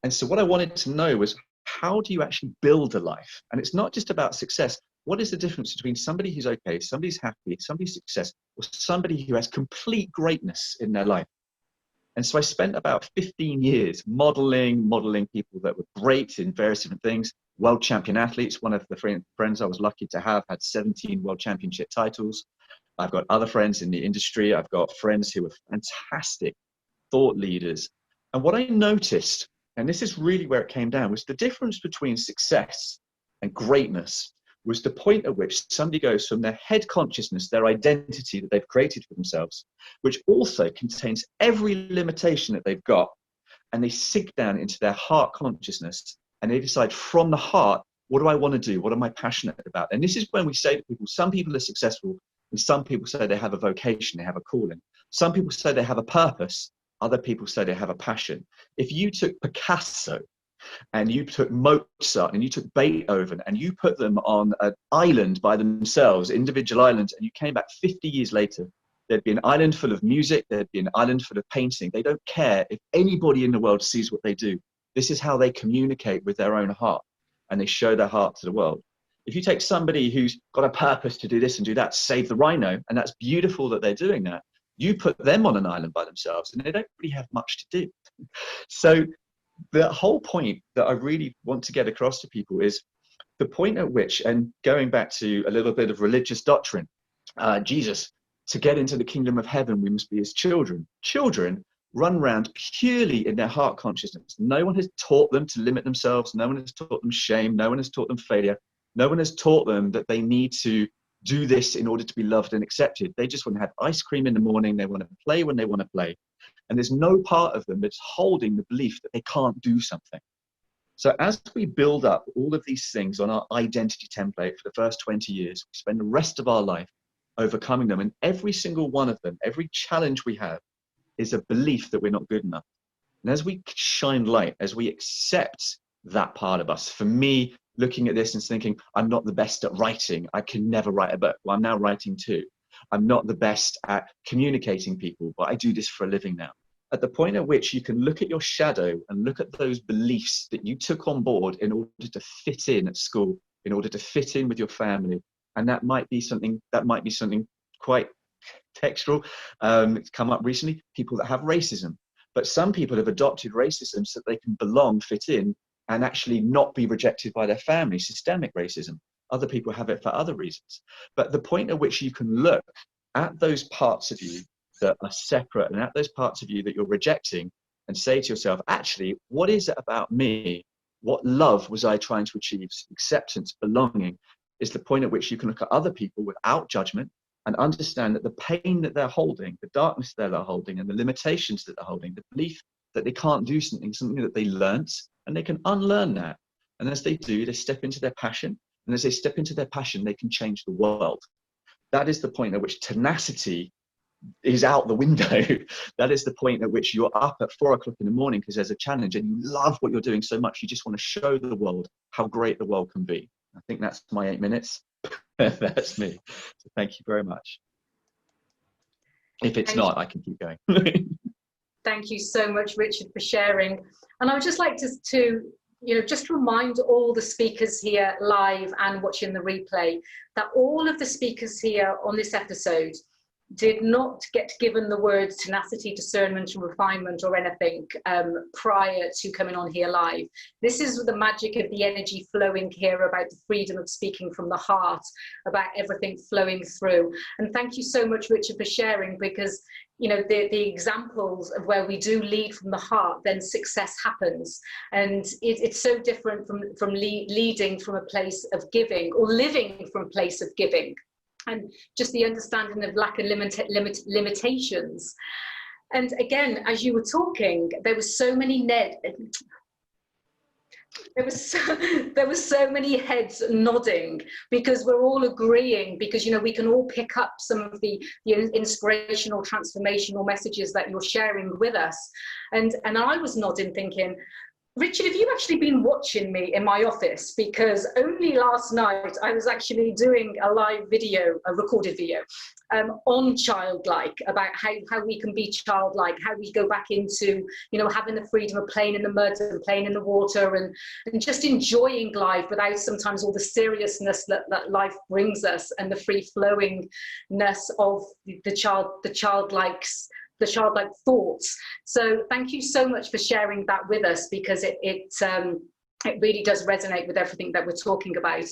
And so what I wanted to know was, how do you actually build a life? And it's not just about success. What is the difference between somebody who's okay, somebody's happy, somebody's success, or somebody who has complete greatness in their life? And so I spent about 15 years modeling people that were great in various different things. World champion athletes. One of the friends I was lucky to have had 17 world championship titles. I've got other friends in the industry. I've got friends who are fantastic thought leaders. And what I noticed, and this is really where it came down, was the difference between success and greatness was the point at which somebody goes from their head consciousness, their identity that they've created for themselves, which also contains every limitation that they've got, and they sink down into their heart consciousness, and they decide from the heart, what do I want to do? What am I passionate about? And this is when we say to people, some people are successful, and some people say they have a vocation, they have a calling. Some people say they have a purpose, other people say they have a passion. If you took Picasso, and you took Mozart and you took Beethoven and you put them on an island by themselves, individual islands, and you came back 50 years later, there'd be an island full of music, there'd be an island full of painting. They don't care if anybody in the world sees what they do. This is how they communicate with their own heart, and they show their heart to the world. If you take somebody who's got a purpose to do this and do that, save the rhino, and that's beautiful that they're doing that, you put them on an island by themselves and they don't really have much to do. So the whole point that I really want to get across to people is the point at which, and going back to a little bit of religious doctrine, Jesus, to get into the kingdom of heaven, we must be his children. Children run around purely in their heart consciousness. No one has taught them to limit themselves. No one has taught them shame. No one has taught them failure. No one has taught them that they need to do this in order to be loved and accepted. They just want to have ice cream in the morning. They want to play when they want to play. And there's no part of them that's holding the belief that they can't do something. So as we build up all of these things on our identity template for the first 20 years, we spend the rest of our life overcoming them. And every single one of them, every challenge we have is a belief that we're not good enough. And as we shine light, as we accept that part of us, for me, looking at this and thinking, I'm not the best at writing. I can never write a book. Well, I'm now writing too. I'm not the best at communicating people, but I do this for a living now. At the point at which you can look at your shadow and look at those beliefs that you took on board in order to fit in at school, in order to fit in with your family. And that might be something quite textual. It's come up recently, people that have racism. But some people have adopted racism so that they can belong, fit in, and actually not be rejected by their family, systemic racism. Other people have it for other reasons. But the point at which you can look at those parts of you that are separate and at those parts of you that you're rejecting and say to yourself, actually, what is it about me? What love was I trying to achieve? Acceptance, belonging, is the point at which you can look at other people without judgment and understand that the pain that they're holding, the darkness that they're holding, and the limitations that they're holding, the belief that they can't do something that they learnt, and they can unlearn that. And as they do, they step into their passion. And as they step into their passion, they can change the world. That is the point at which tenacity is out the window. That is the point at which you're up at 4 o'clock in the morning because there's a challenge and you love what you're doing so much. You just want to show the world how great the world can be. I think that's my 8 minutes. That's me. So thank you very much. If it's not, I can keep going. Thank you so much, Richard, for sharing. And I would just like to just remind all the speakers here live and watching the replay that all of the speakers here on this episode did not get given the words tenacity, discernment, and refinement or anything prior to coming on here live. This is the magic of the energy flowing here, about the freedom of speaking from the heart, about everything flowing through. And thank you so much, Richard, for sharing, because the examples of where we do lead from the heart, then success happens. And it's so different from leading from a place of giving or living from a place of giving. And just the understanding of lack of limitations. And again, as you were talking, there were so many There was so many heads nodding, because we're all agreeing, because we can all pick up some of the inspirational, transformational messages that you're sharing with us. And I was nodding, thinking, Richard, have you actually been watching me in my office? Because only last night I was actually doing a live video, a recorded video, on childlike, about how we can be childlike, how we go back into, having the freedom of playing in the mud and playing in the water, and just enjoying life without sometimes all the seriousness that life brings us, and the free flowingness of the childlike thoughts. So thank you so much for sharing that with us, because it really does resonate with everything that we're talking about.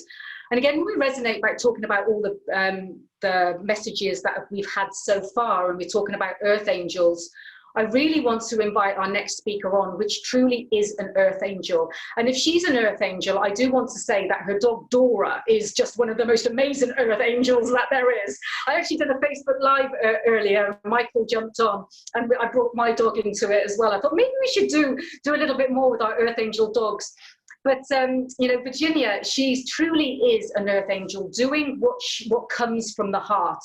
And again, when we resonate about talking about all the messages that we've had so far, and we're talking about earth angels, I really want to invite our next speaker on, which truly is an earth angel. And if she's an earth angel, I do want to say that her dog Dora is just one of the most amazing earth angels that there is. I actually did a Facebook Live earlier. Michael jumped on, and I brought my dog into it as well. I thought maybe we should do a little bit more with our earth angel dogs. But Virginia, she truly is an earth angel, doing what comes from the heart.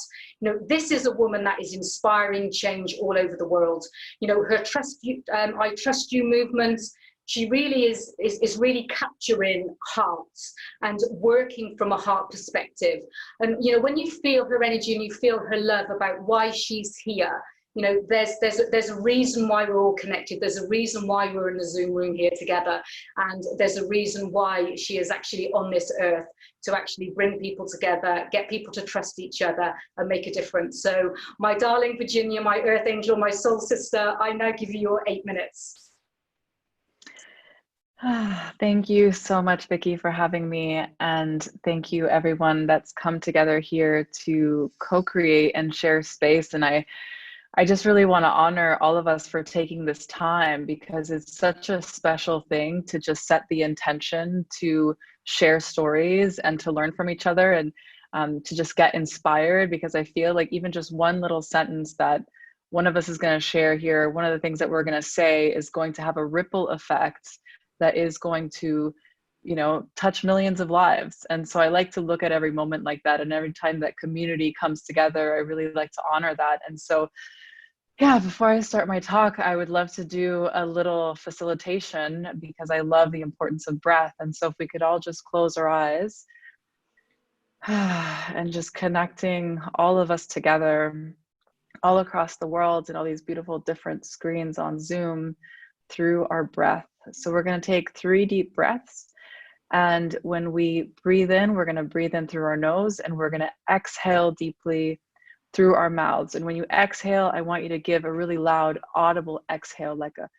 This is a woman that is inspiring change all over the world. Her I Trust You movement, she really is really capturing hearts and working from a heart perspective. And when you feel her energy and you feel her love about why she's here, there's a reason why we're all connected. There's a reason why we're in the Zoom room here together. And there's a reason why she is actually on this earth, to actually bring people together, get people to trust each other and make a difference. So my darling Virginia, my earth angel, my soul sister, I now give you your 8 minutes. Thank you so much, Vicki, for having me. And thank you everyone that's come together here to co-create and share space. And I just really want to honor all of us for taking this time, because it's such a special thing to just set the intention to share stories and to learn from each other, and to just get inspired, because I feel like even just one little sentence that one of us is going to share here, one of the things that we're going to say is going to have a ripple effect that is going to, touch millions of lives. And so I like to look at every moment like that, and every time that community comes together, I really like to honor that. And so yeah, before I start my talk, I would love to do a little facilitation, because I love the importance of breath. And so if we could all just close our eyes and just connecting all of us together all across the world and all these beautiful different screens on Zoom through our breath. So we're going to take 3 deep breaths. And when we breathe in, we're going to breathe in through our nose, and we're going to exhale deeply through our mouths. And when you exhale, I want you to give a really loud, audible exhale, like a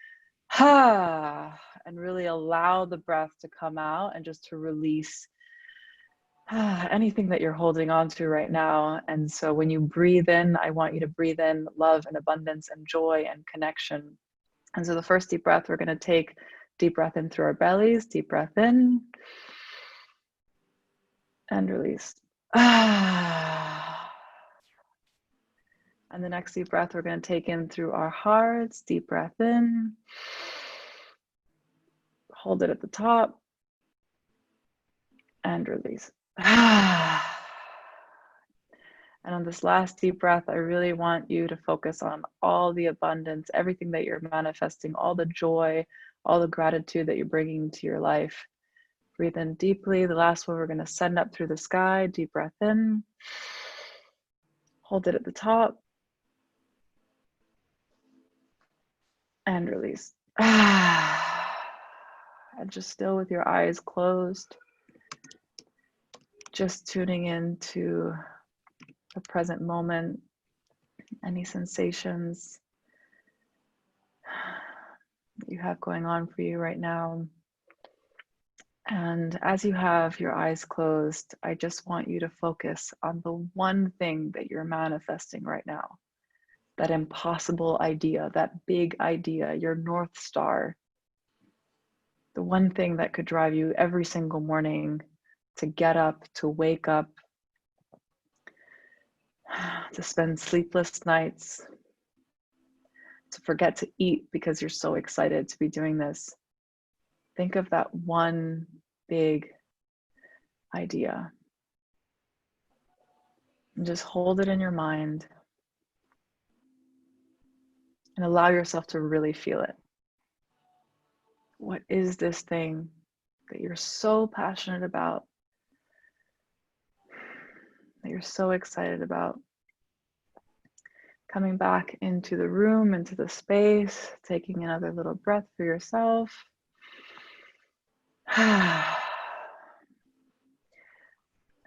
ha, and really allow the breath to come out and just to release anything that you're holding on to right now. And so when you breathe in, I want you to breathe in love and abundance and joy and connection. And so the first deep breath, we're going to take deep breath in through our bellies, deep breath in and release. And the next deep breath, we're going to take in through our hearts, deep breath in, hold it at the top, and release. And on this last deep breath, I really want you to focus on all the abundance, everything that you're manifesting, all the joy, all the gratitude that you're bringing into your life. Breathe in deeply. The last one, we're going to send up through the sky, deep breath in, hold it at the top, and release. And just still with your eyes closed, just tuning into the present moment, any sensations that you have going on for you right now. And as you have your eyes closed, I just want you to focus on the one thing that you're manifesting right now. That impossible idea, that big idea, your North Star, the one thing that could drive you every single morning to get up, to wake up, to spend sleepless nights, to forget to eat because you're so excited to be doing this. think of that one big idea and just hold it in your mind and allow yourself to really feel it. What is this thing that you're so passionate about, that you're so excited about? Coming back into the room, into the space, taking another little breath for yourself.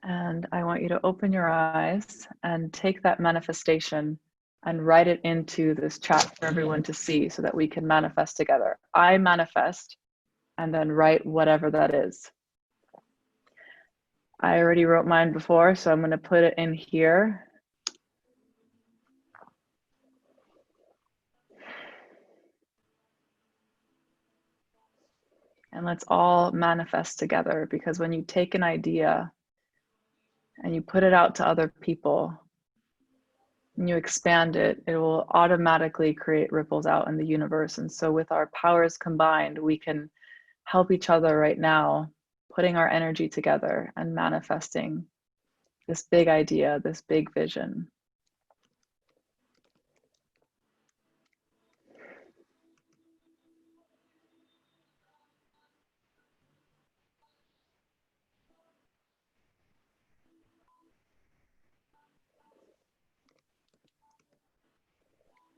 And I want you to open your eyes and take that manifestation and write it into this chat for everyone to see so that we can manifest together. I manifest, and then write whatever that is. I already wrote mine before, so I'm going to put it in here. And let's all manifest together, because when you take an idea and you put it out to other people and you expand it, it will automatically create ripples out in the universe. And so with our powers combined, we can help each other right now, putting our energy together and manifesting this big idea, this big vision.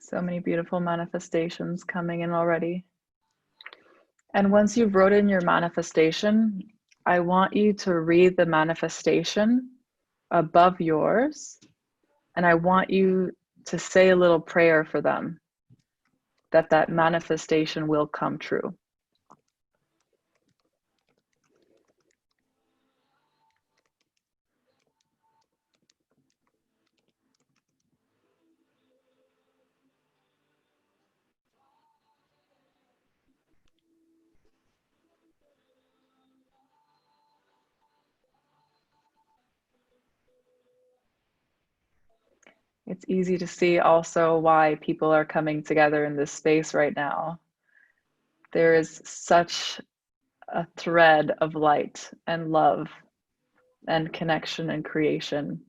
So many beautiful manifestations coming in already. And once you've wrote in your manifestation, I want you to read the manifestation above yours. And I want you to say a little prayer for them, that that manifestation will come true. It's easy to see also why people are coming together in this space right now. There is such a thread of light and love and connection and creation.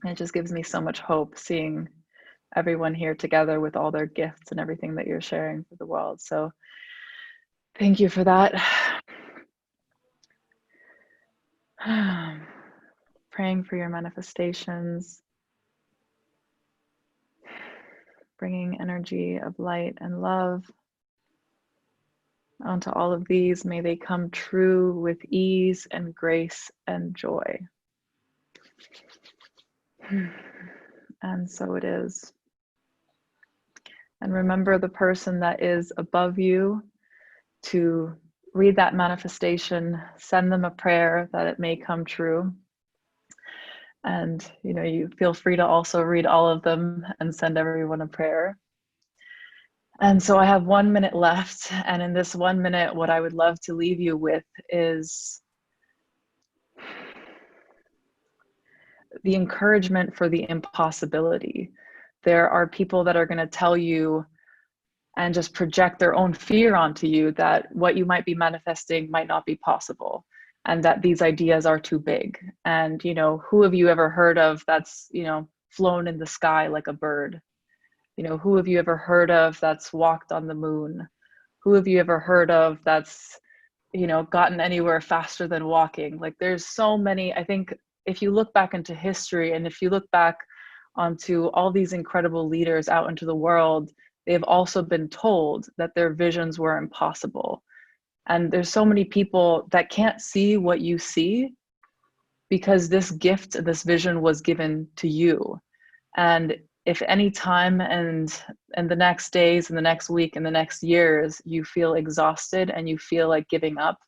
And it just gives me so much hope seeing everyone here together with all their gifts and everything that you're sharing for the world. So thank you for that. Praying for your manifestations, bringing energy of light and love onto all of these. May they come true with ease and grace and joy. And so it is. And remember the person that is above you to read that manifestation, send them a prayer that it may come true. And you feel free to also read all of them and send everyone a prayer. And so I have 1 minute left. And in this 1 minute, what I would love to leave you with is the encouragement for the impossibility. There are people that are going to tell you and just project their own fear onto you that what you might be manifesting might not be possible, and that these ideas are too big. And, who have you ever heard of that's, flown in the sky like a bird? Who have you ever heard of that's walked on the moon? Who have you ever heard of that's, gotten anywhere faster than walking? Like, there's so many. I think if you look back into history, and if you look back onto all these incredible leaders out into the world, they've also been told that their visions were impossible. And there's so many people that can't see what you see because this gift, this vision was given to you. And if any time and the next days and the next week and the next years, you feel exhausted and you feel like giving up,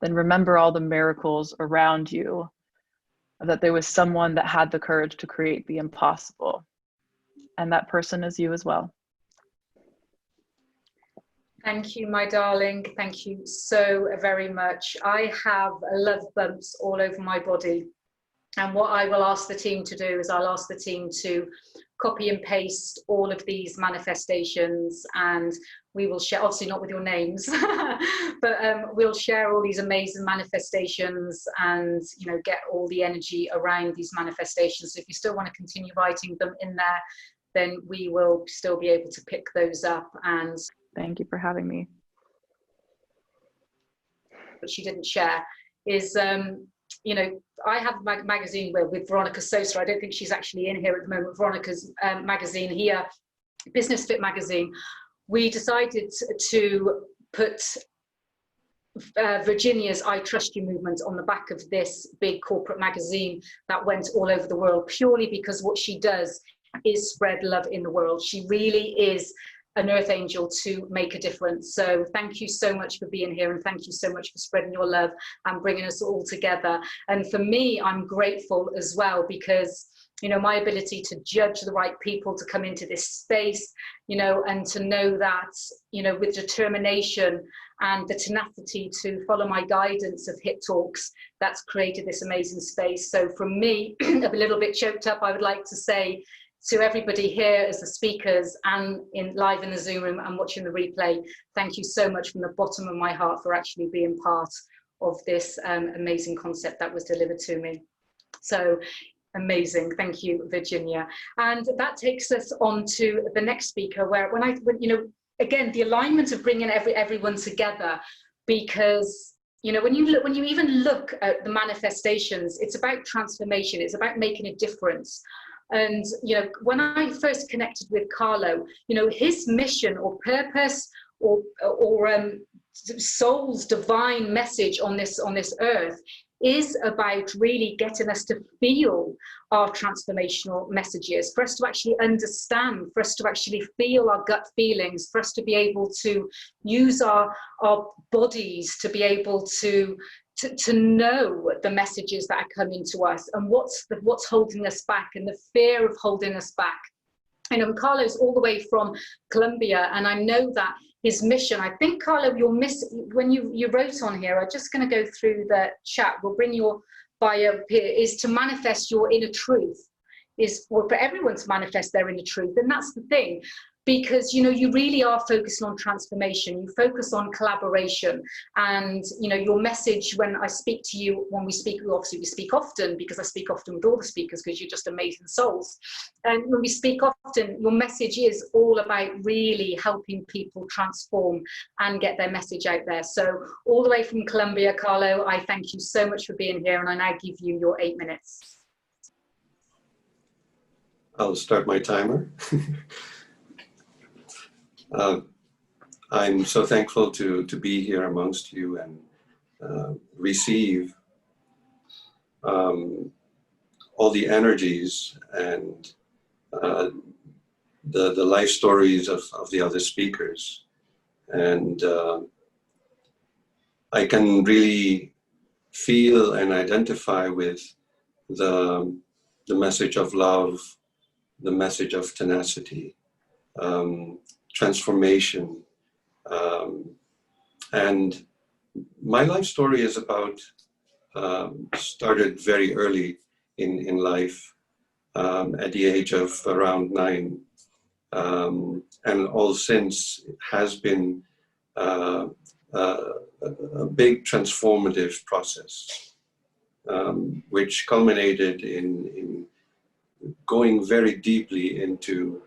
then remember all the miracles around you, that there was someone that had the courage to create the impossible. And that person is you as well. Thank you, my darling. Thank you so very much. I have love bumps all over my body. And what I will ask the team to do is I'll ask the team to copy and paste all of these manifestations, and we will share, obviously not with your names, but we'll share all these amazing manifestations and, you know, get all the energy around these manifestations. So if you still want to continue writing them in there, then we will still be able to pick those up. And thank you for having me. What she didn't share is, you know, I have a magazine with Veronica Sosa. I don't think she's actually in here at the moment. Veronica's magazine here, Business Fit magazine. We decided to put Virginia's I Trust You movement on the back of this big corporate magazine that went all over the world, purely because what she does is spread love in the world. She really is an earth angel to make a difference. So thank you so much for being here, and thank you so much for spreading your love and bringing us all together. And for me, I'm grateful as well, because, you know, my ability to judge the right people to come into this space, you know, and to know that, you know, with determination and the tenacity to follow my guidance of HIT Talks, that's created this amazing space. So from me, a little bit choked up, I would like to say to everybody here as the speakers and live in the Zoom room and watching the replay, thank you so much from the bottom of my heart for actually being part of this amazing concept that was delivered to me. So amazing. Thank you, Virginia. And that takes us on to the next speaker, where when you know, again, the alignment of bringing everyone together, because, you know, when you even look at the manifestations, it's about transformation. It's about making a difference. And, you know, when I first connected with Carlo, you know, his mission or purpose or soul's divine message on this earth is about really getting us to feel our transformational messages, for us to actually understand, for us to actually feel our gut feelings, for us to be able to use our bodies to be able to know the messages that are coming to us, and what's holding us back, and the fear of holding us back. You know, Carlo's all the way from Colombia, and I know that his mission, I think, Carlo, when you wrote on here, I'm just going to go through the chat, we'll bring your bio up here, is to manifest your inner truth, or for everyone to manifest their inner truth. And that's the thing, because, you know, you really are focusing on transformation, you focus on collaboration, and, you know, your message, when I speak to you, when we speak, obviously we speak often, because I speak often with all the speakers, because you're just amazing souls, and when we speak often, your message is all about really helping people transform and get their message out there. So all the way from Colombia, Carlo, I thank you so much for being here, and I now give you your 8 minutes. I'll start my timer. I'm so thankful to be here amongst you and receive all the energies and the life stories of the other speakers. And I can really feel and identify with the message of love, the message of tenacity, transformation. And my life story is about, started very early in life, at the age of around 9. And all since it has been a big transformative process, which culminated in going very deeply into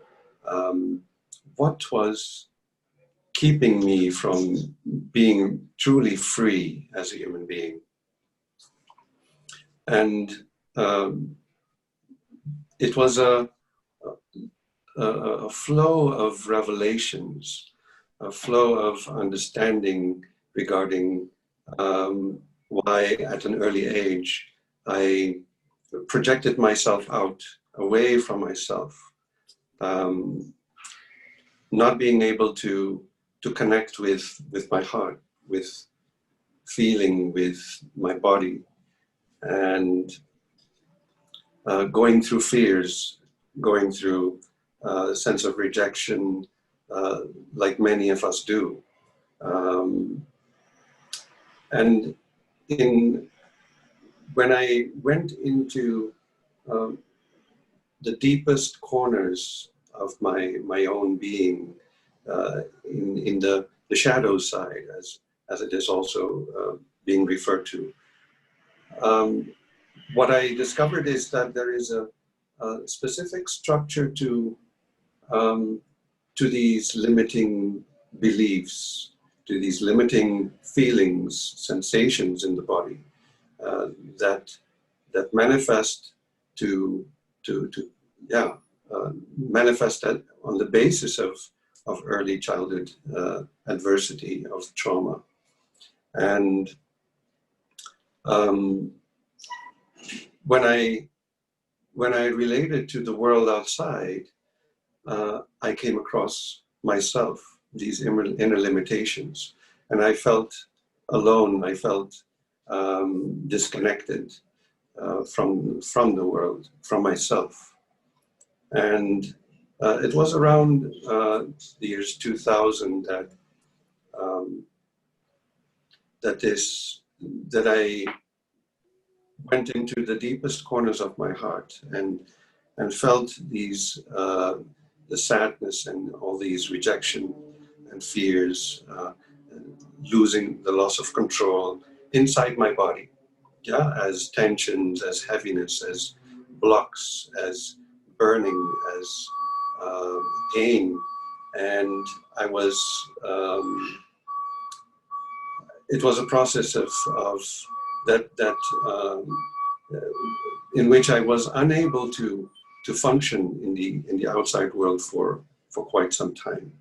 what was keeping me from being truly free as a human being. And it was a flow of revelations, a flow of understanding regarding why at an early age I projected myself out, away from myself, not being able to connect with my heart, with feeling, with my body, and going through fears, going through a sense of rejection, like many of us do. And when I went into the deepest corners of my own being, in the shadow side, as it is also being referred to. What I discovered is that there is a specific structure to these limiting beliefs, to these limiting feelings, sensations in the body that manifest manifest on the basis of early childhood adversity, of trauma. And when I related to the world outside, I came across myself, these inner limitations, and I felt alone. I felt disconnected from the world, from myself. And it was around the years 2000 that I went into the deepest corners of my heart and felt these the sadness and all these rejection and fears, losing the loss of control inside my body, as tensions, as heaviness, as blocks, as burning, as pain. And I was it was a process of that in which I was unable to function in the outside world for quite some time.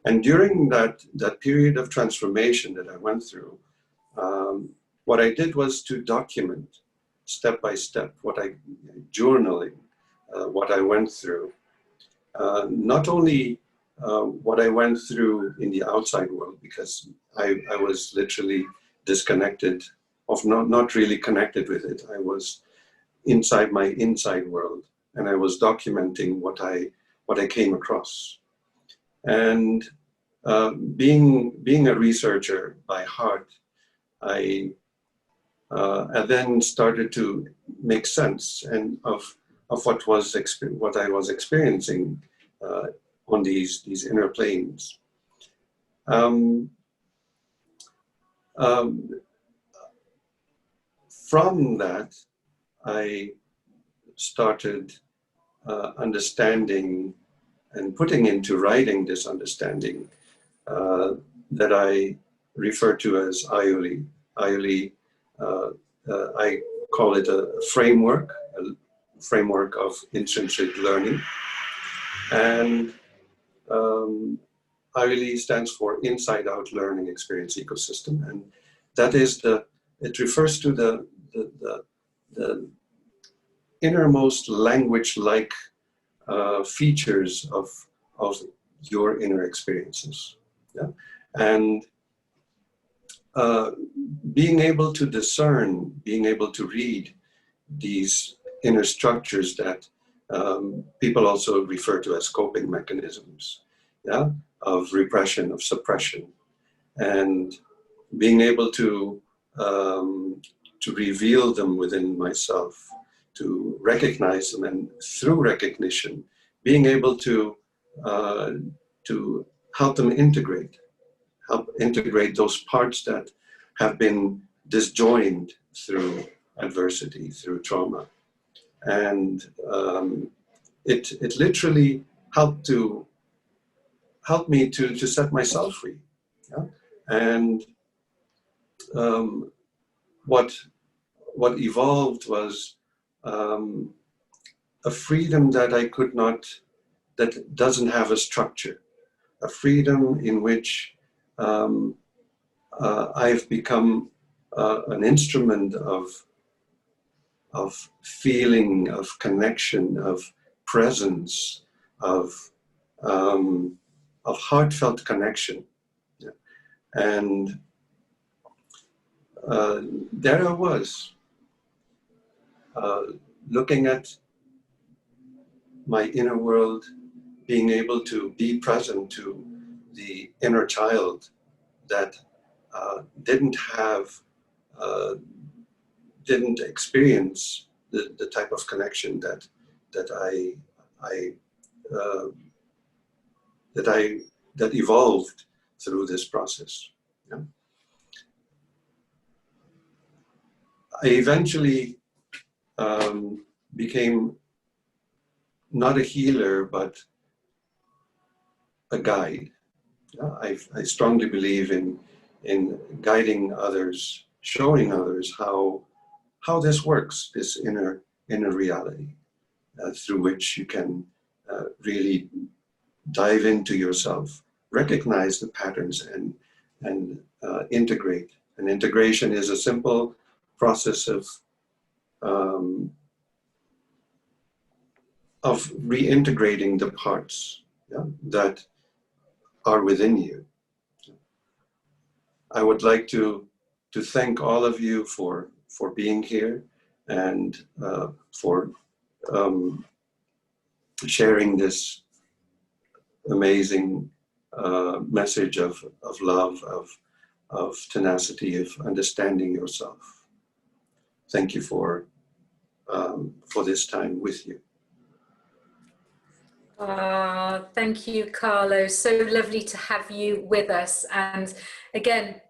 And during that period of transformation that I went through, what I did was to document step by step journaling what I went through. Not only what I went through in the outside world, because I was literally disconnected, of not really connected with it. I was inside my inside world, and I was documenting what I came across. And being a researcher by heart, I then started to make sense of what I was experiencing on these inner planes. From that, I started understanding and putting into writing this understanding that I refer to as IOLI. IOLI, I call it a framework of intrinsic learning. And IOLI stands for Inside Out Learning Experience Ecosystem. And that is it refers to the innermost language-like features of your inner experiences. Yeah? And being able to discern, being able to read these inner structures that people also refer to as coping mechanisms, yeah, of repression, of suppression, and being able to reveal them within myself, to recognize them, and through recognition, being able to help them help integrate those parts that have been disjoined through adversity, through trauma. And it literally helped me to set myself free. Yeah? And what evolved was a freedom that that doesn't have a structure, a freedom in which I've become an instrument of feeling, of connection, of presence, of heartfelt connection. Yeah. And there I was, looking at my inner world, being able to be present to the inner child that didn't experience the type of connection that that evolved through this process. Yeah. I eventually became not a healer, but a guide. I strongly believe in guiding others, showing others how this works, this inner reality, through which you can really dive into yourself, recognize the patterns, and integrate. And integration is a simple process of reintegrating the parts, yeah, that are within you. I would like to thank all of you for being here and for sharing this amazing message of love, of tenacity, of understanding yourself. Thank you for this time with you. Thank you, Carlo. So lovely to have you with us. And again,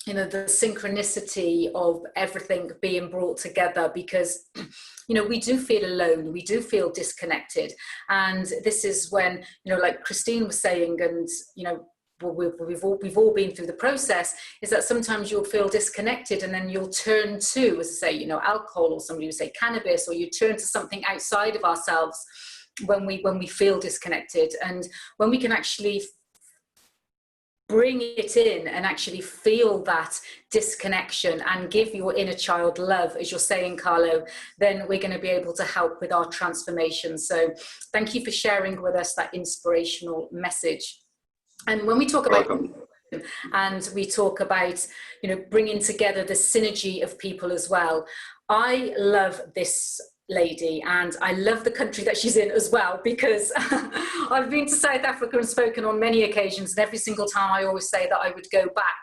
you know, the synchronicity of everything being brought together, because, you know, we do feel alone, we do feel disconnected. And this is when, you know, like Christine was saying, and, you know, we've all been through the process, is that sometimes you'll feel disconnected and then you'll turn to, as I say, you know, alcohol, or somebody would say cannabis, or you turn to something outside of ourselves when we feel disconnected. And when we can actually bring it in and actually feel that disconnection and give your inner child love, as you're saying, Carlo, then we're going to be able to help with our transformation. So thank you for sharing with us that inspirational message. And when we talk about and we talk about, you know, bringing together the synergy of people as well, I love this lady, and I love the country that she's in as well, because I've been to South Africa and spoken on many occasions, and every single time I always say that I would go back.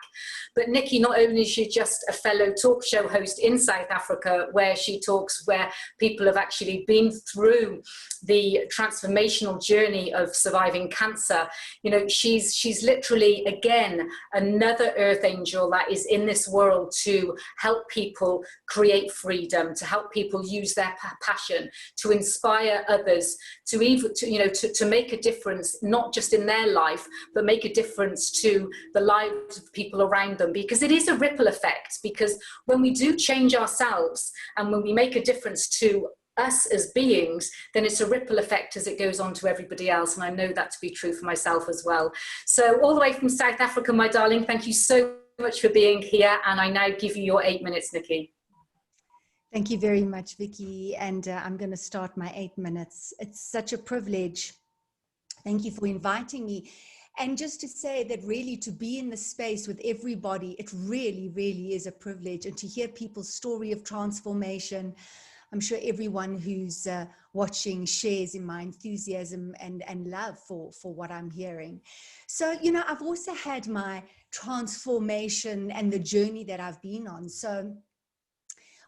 But Nikki, not only is she just a fellow talk show host in South Africa, where she talks where people have actually been through the transformational journey of surviving cancer, you know, she's literally, again, another earth angel that is in this world to help people create freedom, to help people use their passion, to inspire others, to make a difference, not just in their life, but make a difference to the lives of people around them. Because it is a ripple effect, because when we do change ourselves and when we make a difference to us as beings, then it's a ripple effect as it goes on to everybody else. And I know that to be true for myself as well. So all the way from South Africa, my darling, thank you so much for being here. And I now give you your 8 minutes, Nikki. Thank you very much, Vicky. And I'm going to start my 8 minutes. It's such a privilege. Thank you for inviting me. And just to say that really to be in the space with everybody, it really, really is a privilege. And to hear people's story of transformation, I'm sure everyone who's watching shares in my enthusiasm and love for what I'm hearing. So, you know, I've also had my transformation and the journey that I've been on. So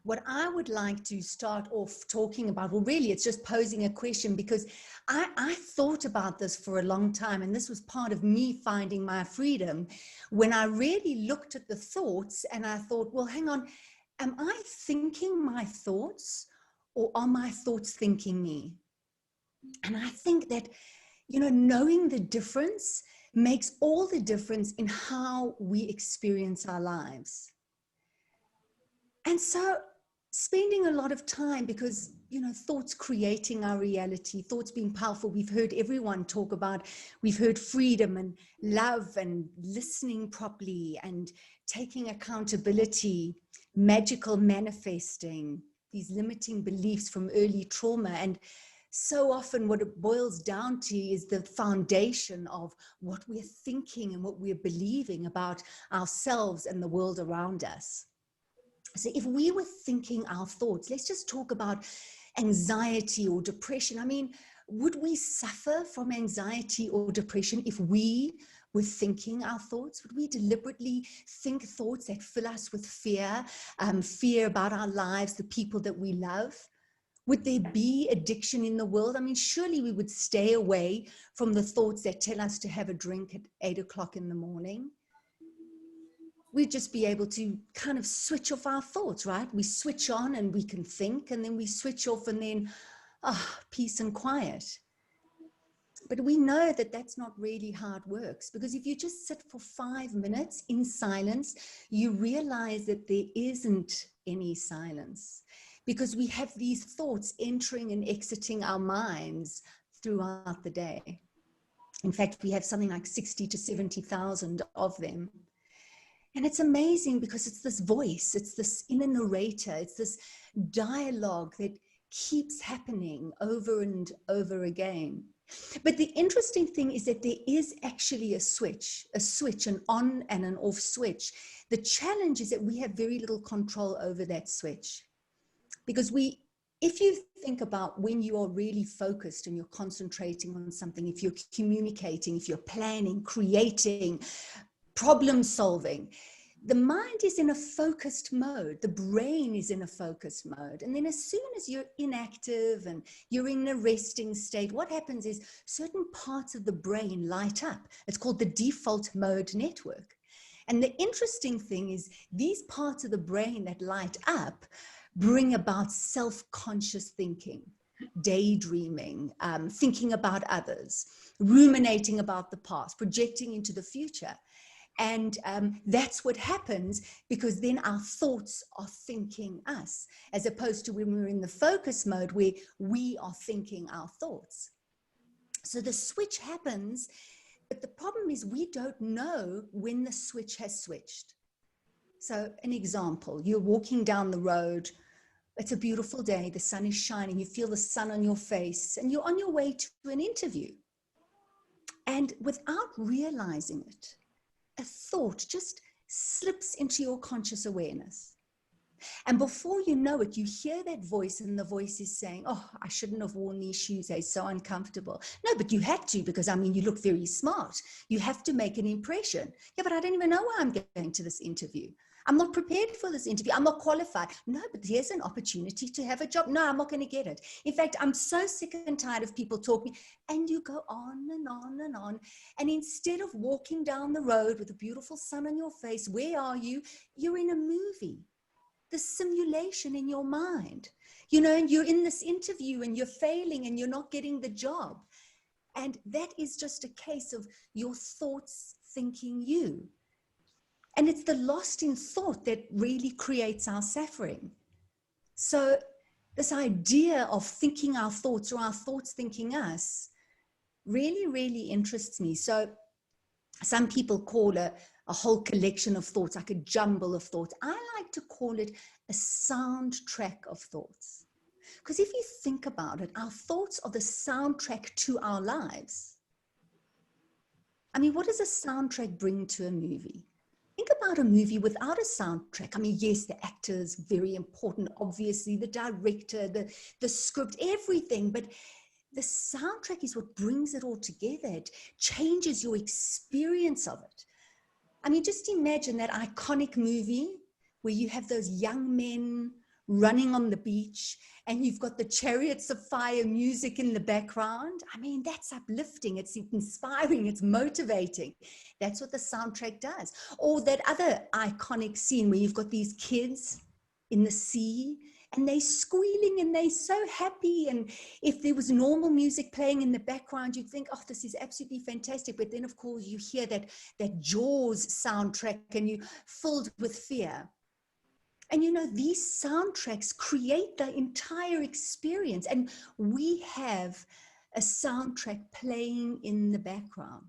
what I would like to start off talking about, well, really, it's just posing a question, because I thought about this for a long time, and this was part of me finding my freedom, when I really looked at the thoughts and I thought, well, hang on, am I thinking my thoughts, or are my thoughts thinking me? And I think that, you know, knowing the difference makes all the difference in how we experience our lives. And so spending a lot of time, because, you know, thoughts creating our reality, thoughts being powerful. We've heard everyone talk about, we've heard freedom and love and listening properly and taking accountability, magical manifesting, these limiting beliefs from early trauma. And so often what it boils down to is the foundation of what we're thinking and what we're believing about ourselves and the world around us. So if we were thinking our thoughts, let's just talk about anxiety or depression. I mean, would we suffer from anxiety or depression if we were thinking our thoughts? Would we deliberately think thoughts that fill us with fear, fear about our lives, the people that we love? Would there be addiction in the world? I mean, surely we would stay away from the thoughts that tell us to have a drink at 8 o'clock in the morning. We'd just be able to kind of switch off our thoughts, right? We switch on and we can think, and then we switch off and then, peace and quiet. But we know that that's not really how it works, because if you just sit for 5 minutes in silence, you realize that there isn't any silence, because we have these thoughts entering and exiting our minds throughout the day. In fact, we have something like 60 to 70,000 of them. And it's amazing because it's this voice, it's this inner narrator, it's this dialogue that keeps happening over and over again. But the interesting thing is that there is actually a switch, an on and an off switch. The challenge is that we have very little control over that switch. Because if you think about when you are really focused and you're concentrating on something, if you're communicating, if you're planning, creating, problem solving, the mind is in a focused mode, the brain is in a focused mode. And then as soon as you're inactive and you're in a resting state, what happens is certain parts of the brain light up. It's called the default mode network. And the interesting thing is these parts of the brain that light up bring about self-conscious thinking, daydreaming, thinking about others, ruminating about the past, projecting into the future. And that's what happens, because then our thoughts are thinking us, as opposed to when we're in the focus mode where we are thinking our thoughts. So the switch happens, but the problem is we don't know when the switch has switched. So an example, you're walking down the road, it's a beautiful day, the sun is shining, you feel the sun on your face, and you're on your way to an interview. And without realizing it, a thought just slips into your conscious awareness. And before you know it, you hear that voice, and the voice is saying, oh, I shouldn't have worn these shoes, they're so uncomfortable. No, but you had to, because I mean, you look very smart. You have to make an impression. Yeah, but I don't even know why I'm going to this interview. I'm not prepared for this interview. I'm not qualified. No, but here's an opportunity to have a job. No, I'm not going to get it. In fact, I'm so sick and tired of people talking. And you go on and on and on. And instead of walking down the road with a beautiful sun on your face, where are you? You're in a movie. The simulation in your mind, you know, and you're in this interview and you're failing and you're not getting the job. And that is just a case of your thoughts thinking you. And it's the lost in thought that really creates our suffering. So this idea of thinking our thoughts or our thoughts thinking us really, really interests me. So some people call a whole collection of thoughts, like a jumble of thoughts. I like to call it a soundtrack of thoughts. Because if you think about it, our thoughts are the soundtrack to our lives. I mean, what does a soundtrack bring to a movie? Think about a movie without a soundtrack. I mean, yes, the actors, very important, obviously, the director, the script, everything, but the soundtrack is what brings it all together. It changes your experience of it. I mean, just imagine that iconic movie where you have those young men running on the beach and you've got the Chariots of Fire music in the background. I mean, that's uplifting, it's inspiring, it's motivating. That's what the soundtrack does. Or that other iconic scene where you've got these kids in the sea and they're squealing and they're so happy. And if there was normal music playing in the background, you'd think, oh, this is absolutely fantastic. But then, of course, you hear that Jaws soundtrack and you're filled with fear. And you know, these soundtracks create the entire experience. And we have a soundtrack playing in the background.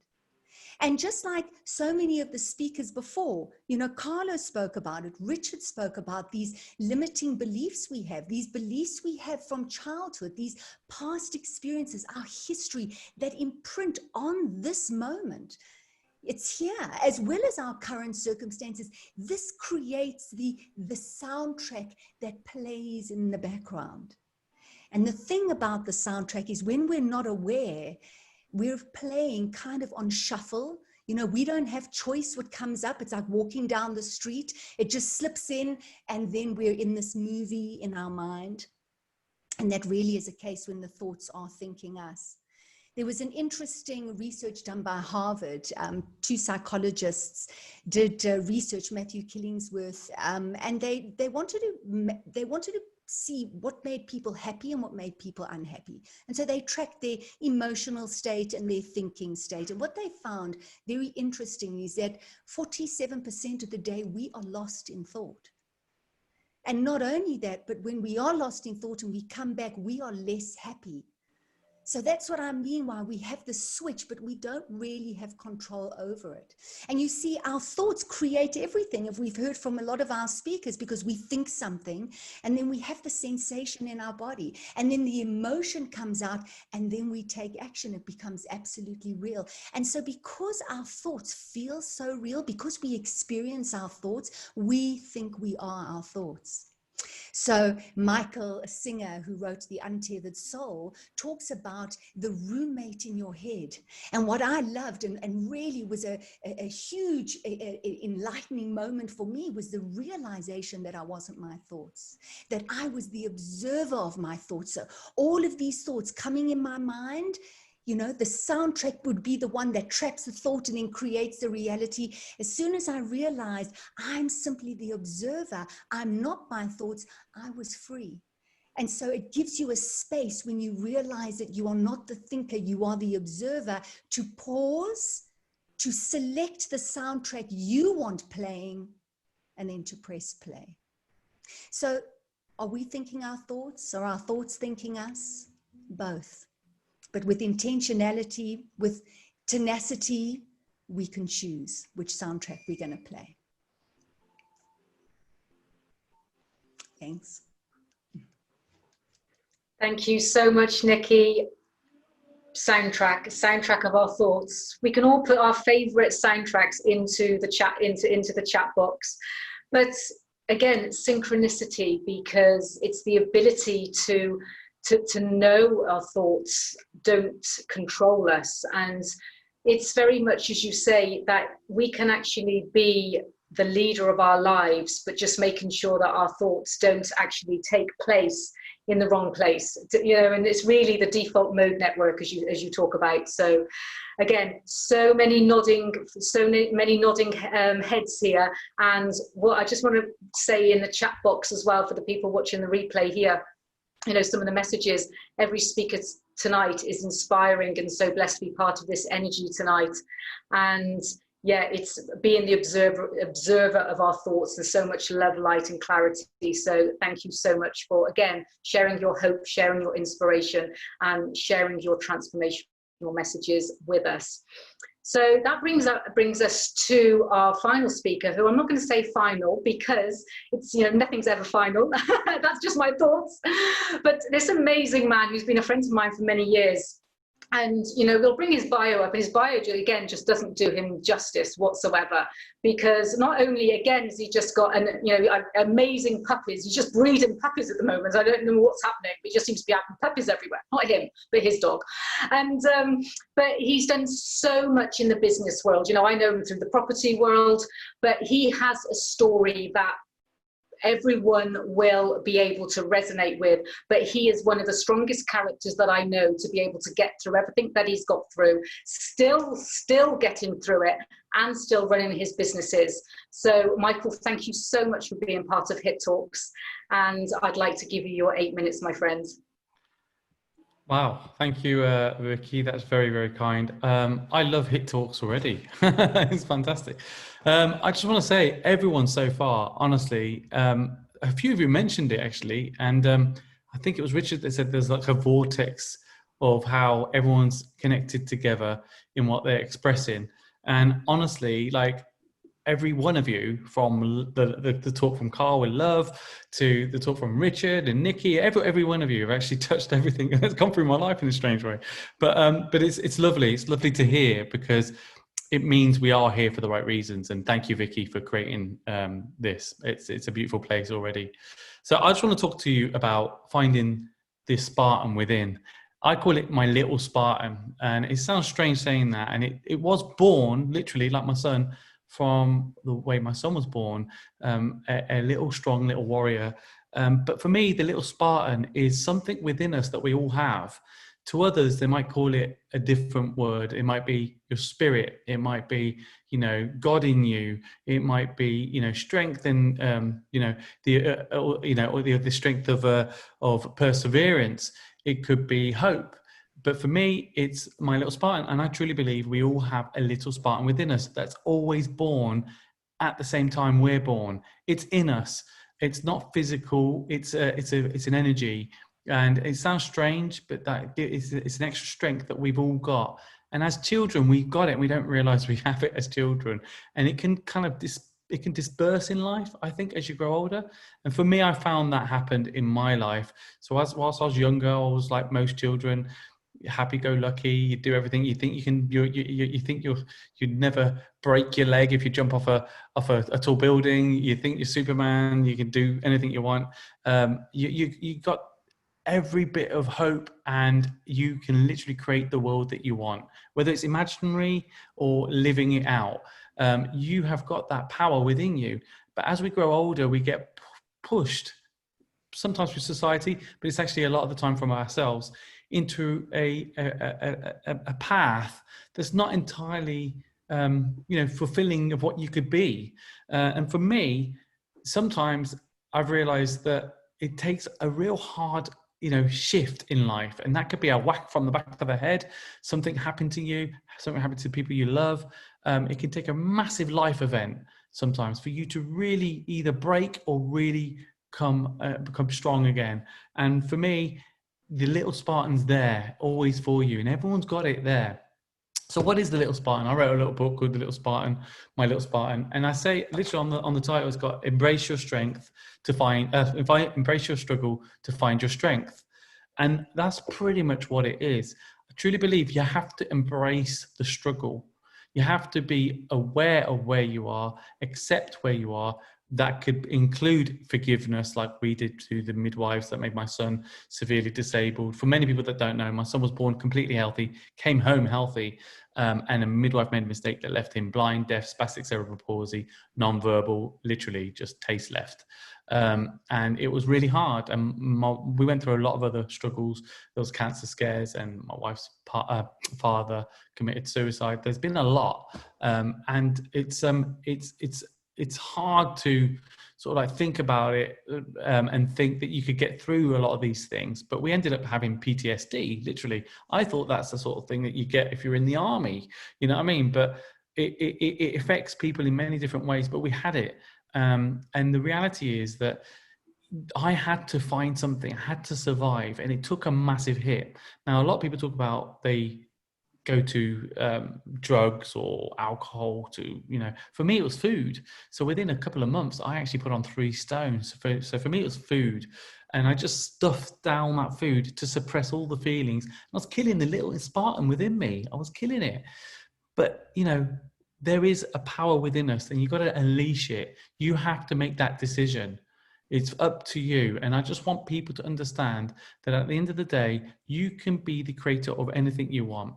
And just like so many of the speakers before, you know, Carlos spoke about it, Richard spoke about these limiting beliefs we have, these beliefs we have from childhood, these past experiences, our history that imprint on this moment. It's here, as well as our current circumstances. This creates the soundtrack that plays in the background. And the thing about the soundtrack is when we're not aware, we're playing kind of on shuffle. You know, we don't have choice what comes up. It's like walking down the street. It just slips in, and then we're in this movie in our mind. And that really is a case when the thoughts are thinking us. There was an interesting research done by Harvard. Two psychologists did research, Matthew Killingsworth, and they wanted to see what made people happy and what made people unhappy. And so they tracked their emotional state and their thinking state. And what they found, very interesting, is that 47% of the day we are lost in thought. And not only that, but when we are lost in thought and we come back, we are less happy. So that's what I mean why we have the switch, but we don't really have control over it. And you see, our thoughts create everything. If we've heard from a lot of our speakers, because we think something and then we have the sensation in our body and then the emotion comes out and then we take action. It becomes absolutely real. And so because our thoughts feel so real, because we experience our thoughts, we think we are our thoughts. So Michael Singer, who wrote The Untethered Soul, talks about the roommate in your head. And what I loved and really was a huge enlightening moment for me was the realization that I wasn't my thoughts, that I was the observer of my thoughts. So all of these thoughts coming in my mind, you know, the soundtrack would be the one that traps the thought and then creates the reality. As soon as I realized I'm simply the observer, I'm not my thoughts, I was free. And so it gives you a space when you realize that you are not the thinker, you are the observer, to pause, to select the soundtrack you want playing, and then to press play. So are we thinking our thoughts? Are our thoughts thinking us? Both. But with intentionality, with tenacity, we can choose which soundtrack we're going to play. Thanks. Thank you so much, Nikki. Soundtrack of our thoughts. We can all put our favorite soundtracks into the chat, into the chat box. But again, synchronicity, because it's the ability to know our thoughts don't control us. And it's very much, as you say, that we can actually be the leader of our lives, but just making sure that our thoughts don't actually take place in the wrong place, you know. And it's really the default mode network, as you talk about. So again, so many nodding heads here. And what I just want to say in the chat box as well for the people watching the replay here, you know, some of the messages, every speaker tonight is inspiring and so blessed to be part of this energy tonight. And yeah, it's being the observer of our thoughts. There's so much love, light and clarity. So thank you so much for, again, sharing your hope, sharing your inspiration and sharing your transformational messages with us. So that brings us to our final speaker, who I'm not going to say final because it's, you know, nothing's ever final. That's just my thoughts. But this amazing man who's been a friend of mine for many years. And, you know, we'll bring his bio up, and his bio, again, just doesn't do him justice whatsoever, because not only, again, has he just got, amazing puppies, he's just breeding puppies at the moment. I don't know what's happening, but he just seems to be having puppies everywhere. Not him, but his dog. And, but he's done so much in the business world. You know, I know him through the property world, but he has a story that everyone will be able to resonate with. But he is one of the strongest characters that I know to be able to get through everything that he's got through, still getting through it and still running his businesses. So Michael, thank you so much for being part of Hit Talks, and I'd like to give you your 8 minutes, my friend. Wow, thank you, Vicky. That's very, very kind. I love Hit Talks already. It's fantastic. I just want to say, everyone so far, honestly, a few of you mentioned it actually, and I think it was Richard that said there's like a vortex of how everyone's connected together in what they're expressing. And honestly, like, every one of you, from the talk from Carl with love to the talk from Richard and Nikki, every one of you have actually touched everything that's come through my life in a strange way. But it's lovely. It's lovely to hear, because it means we are here for the right reasons. And thank you, Vicky, for creating this. It's a beautiful place already. So I just want to talk to you about finding this Spartan within. I call it my little Spartan, and it sounds strange saying that. And it was born literally, like my son, from the way my son was born, a little strong little warrior But for me, the little Spartan is something within us that we all have. To others, they might call it a different word. It might be your spirit. It might be, you know, God in you. It might be, you know, strength and, you know, or the strength of perseverance. It could be hope. But for me, it's my little Spartan. And I truly believe we all have a little Spartan within us that's always born at the same time we're born. It's in us. It's not physical. It's an energy. And it sounds strange, but it's an extra strength that we've all got. And as children, we've got it, and we don't realize we have it as children. And it can kind of disperse in life, I think, as you grow older. And for me, I found that happened in my life. So whilst I was younger, I was like most children, happy-go-lucky. You do everything. You think you can. You think you'd never break your leg if you jump off a tall building. You think you're Superman. You can do anything you want. You got every bit of hope, and you can literally create the world that you want, whether it's imaginary or living it out. You have got that power within you. But as we grow older, we get pushed, sometimes through society, but it's actually a lot of the time from ourselves, into a path that's not entirely fulfilling of what you could be. And for me, sometimes I've realized that it takes a real hard shift in life, and that could be a whack from the back of the head. Something happened to you, something happened to people you love. It can take a massive life event sometimes for you to really either break or really become strong again. And for me, the little Spartan's there always for you, and everyone's got it there. So what is the little Spartan? I wrote a little book called The Little Spartan, My Little Spartan. And I say literally on the title, it's got embrace your strength to find, embrace your struggle to find your strength. And that's pretty much what it is. I truly believe you have to embrace the struggle. You have to be aware of where you are, accept where you are. That could include forgiveness, like we did to the midwives that made my son severely disabled. For many people that don't know, my son was born completely healthy, came home healthy, and a midwife made a mistake that left him blind, deaf, spastic cerebral palsy, non-verbal, literally just taste left. And it was really hard. And we went through a lot of other struggles. There was cancer scares, and my wife's father committed suicide. There's been a lot, and it's hard to sort of like think about it and think that you could get through a lot of these things. But we ended up having PTSD, literally. I thought that's the sort of thing that you get if you're in the army, you know what I mean? But it affects people in many different ways, but we had it. And the reality is that I had to find something, I had to survive, and it took a massive hit. Now, a lot of people talk about they go to drugs or alcohol for me it was food. So within a couple of months I actually put on 3 stones. So for me it was food, and I just stuffed down that food to suppress all the feelings. I was killing the little Spartan within me. I was killing it. But there is a power within us, and you've got to unleash it. You have to make that decision. It's up to you. And I just want people to understand that at the end of the day, you can be the creator of anything you want.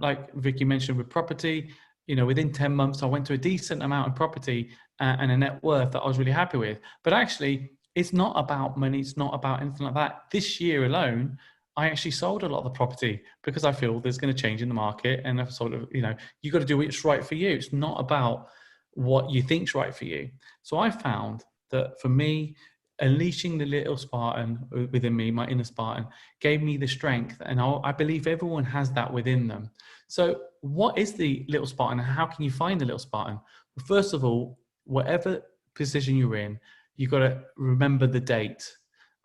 Like Vicky mentioned with property, within 10 months, I went to a decent amount of property and a net worth that I was really happy with. But actually, it's not about money. It's not about anything like that. This year alone, I actually sold a lot of the property because I feel there's going to change in the market. And I've sort of, you got to do what's right for you. It's not about what you think's right for you. So I found that for me, unleashing the little Spartan within me, my inner Spartan, gave me the strength. And I believe everyone has that within them. So what is the little Spartan, and how can you find the little Spartan? Well, first of all, whatever position you're in, you've got to remember the date.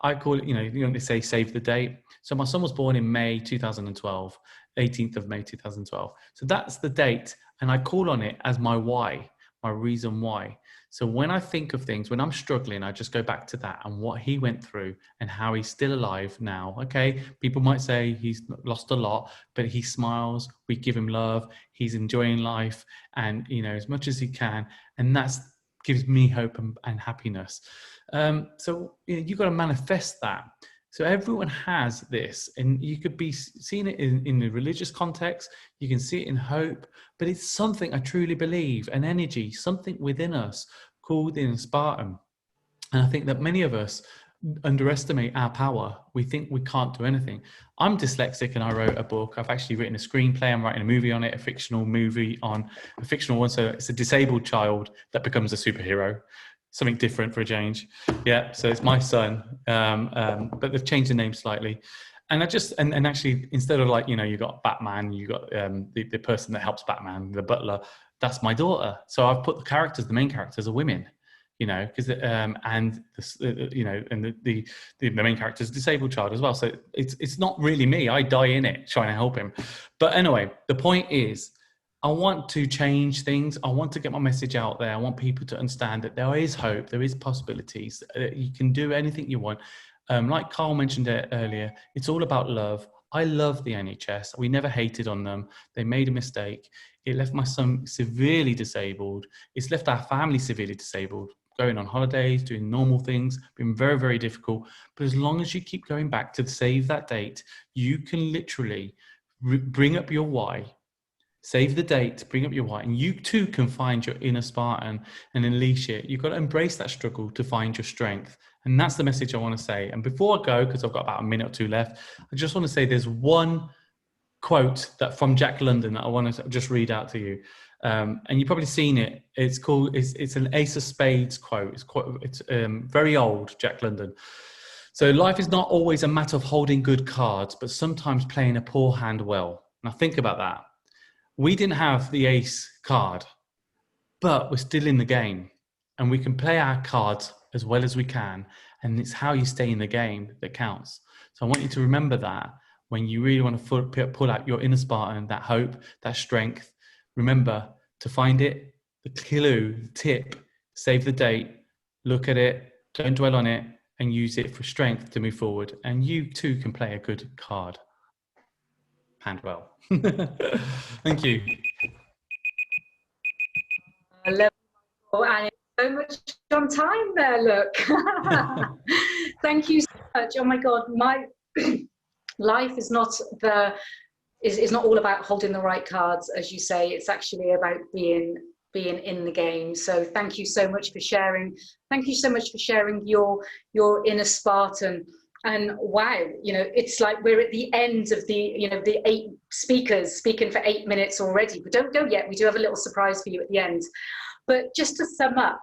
I call it, they say save the date. So my son was born in May 2012, 18th of May 2012. So that's the date. And I call on it as my why, my reason why. So when I think of things, when I'm struggling, I just go back to that and what he went through and how he's still alive now. Okay, people might say he's lost a lot, but he smiles, we give him love, he's enjoying life, and as much as he can, and that gives me hope and happiness. So you've got to manifest that. So everyone has this, and you could be seeing it in the religious context, you can see it in hope, but it's something I truly believe, an energy, something within us called the Spartan. And I think that many of us underestimate our power. We think we can't do anything. I'm dyslexic and I wrote a book. I've actually written a screenplay. I'm writing a movie on it, a fictional movie on a fictional one. So it's a disabled child that becomes a superhero. Something different for a change. Yeah, so it's my son, but they've changed the name slightly. And I just, and actually, instead of like, you know, you got Batman, you got the person that helps Batman, the butler, that's my daughter. So I've put the main characters are women, you know, because, and, you know, and the main character is a disabled child as well. So it's not really me. I die in it trying to help him. But anyway, the point is, I want to change things. I want to get my message out there. I want people to understand that there is hope, there is possibilities. You can do anything you want. Like Carl mentioned it earlier, it's all about love. I love the NHS. We never hated on them. They made a mistake. It left my son severely disabled. It's left our family severely disabled, going on holidays, doing normal things, been very, very difficult. But as long as you keep going back to save that date, you can literally bring up your why. Save the date, bring up your why, and you too can find your inner Spartan and unleash it. You've got to embrace that struggle to find your strength. And that's the message I want to say. And before I go, because I've got about a minute or two left, I just want to say there's one quote that from Jack London that I want to just read out to you. And you've probably seen it. It's called, it's an Ace of Spades quote. It's very old, Jack London. So life is not always a matter of holding good cards, but sometimes playing a poor hand well. Now think about that. We didn't have the ace card, but we're still in the game and we can play our cards as well as we can. And it's how you stay in the game that counts. So I want you to remember that when you really want to pull out your inner Spartan, that hope, that strength, remember to find it, the clue, the tip, save the date, look at it, don't dwell on it, and use it for strength to move forward. And you too can play a good card. Hand well. Thank you. I love you, and it's so much on time there, look. Thank you so much. Oh my God, my life is not not all about holding the right cards, as you say. It's actually about being in the game. So thank you so much for sharing. Thank you so much for sharing your inner Spartan. And wow, you know, it's like we're at the end of the, you know, the 8 speakers speaking for 8 minutes already, but don't go yet. We do have a little surprise for you at the end. But just to sum up,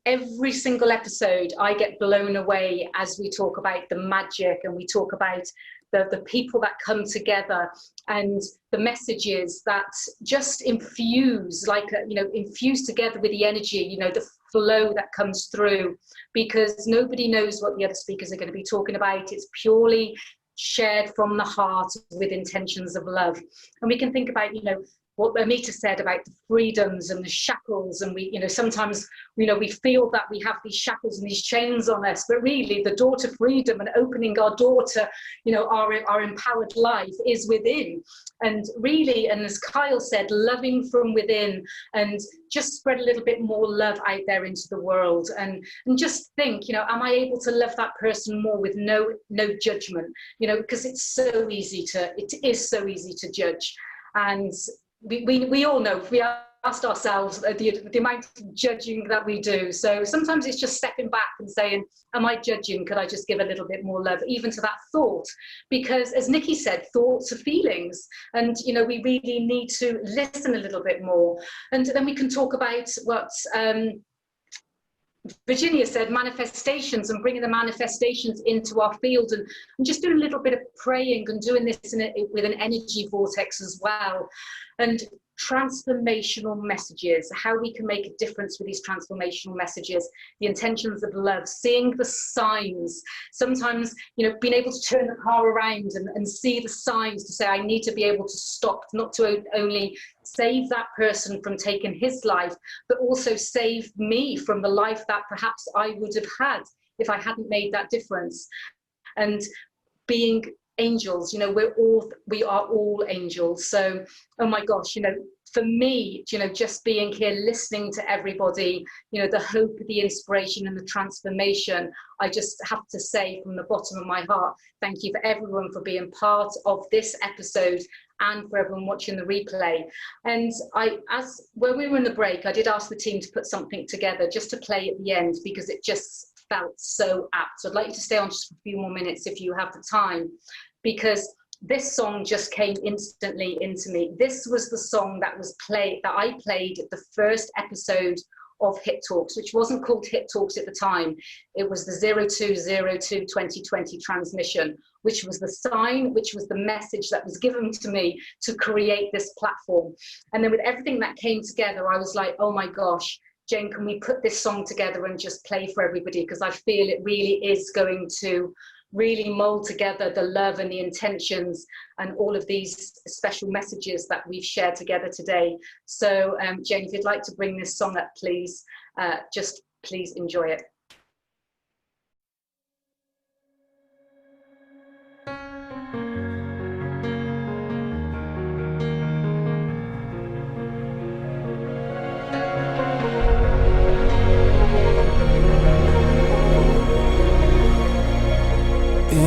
every single episode, I get blown away as we talk about the magic and we talk about the people that come together and the messages that just infuse, like, you know, infuse together with the energy, you know, the flow that comes through, because nobody knows what the other speakers are going to be talking about. It's purely shared from the heart with intentions of love. And we can think about, you know, what Amita said about the freedoms and the shackles, and we, you know, sometimes, you know, we feel that we have these shackles and these chains on us, but really the door to freedom and opening our door to, you know, our empowered life is within. And really, and as Kyle said, loving from within, and just spread a little bit more love out there into the world, and just think, you know, am I able to love that person more with no judgment, you know, because it is so easy to judge. And we all know, if we asked ourselves the amount of judging that we do. So sometimes it's just stepping back and saying, am I judging? Could I just give a little bit more love, even to that thought? Because as Nikki said, thoughts are feelings. And, you know, we really need to listen a little bit more. And then we can talk about what Virginia said, manifestations, and bringing the manifestations into our field, and just doing a little bit of praying and doing this with an energy vortex as well. And transformational messages, how we can make a difference with these transformational messages, the intentions of love, seeing the signs. Sometimes, you know, being able to turn the car around and see the signs to say, I need to be able to stop, not to only save that person from taking his life, but also save me from the life that perhaps I would have had if I hadn't made that difference. And being angels, you know, we are all angels. So, oh my gosh, you know, for me, you know, just being here listening to everybody, you know, the hope, the inspiration and the transformation, I just have to say from the bottom of my heart, thank you for everyone for being part of this episode and for everyone watching the replay. And when we were in the break, I did ask the team to put something together just to play at the end, because it just felt so apt. So I'd like you to stay on just for a few more minutes if you have the time, because this song just came instantly into me. This was the song that I played at the first episode of Hit Talks, which wasn't called Hit Talks at the time. It was the 02/02/2020 transmission, which was the sign, which was the message that was given to me to create this platform. And then with everything that came together, I was like, oh my gosh, Jane, can we put this song together and just play for everybody? Because I feel it really is going to really mold together the love and the intentions and all of these special messages that we've shared together today. So Jane, if you'd like to bring this song up, please, just please enjoy it.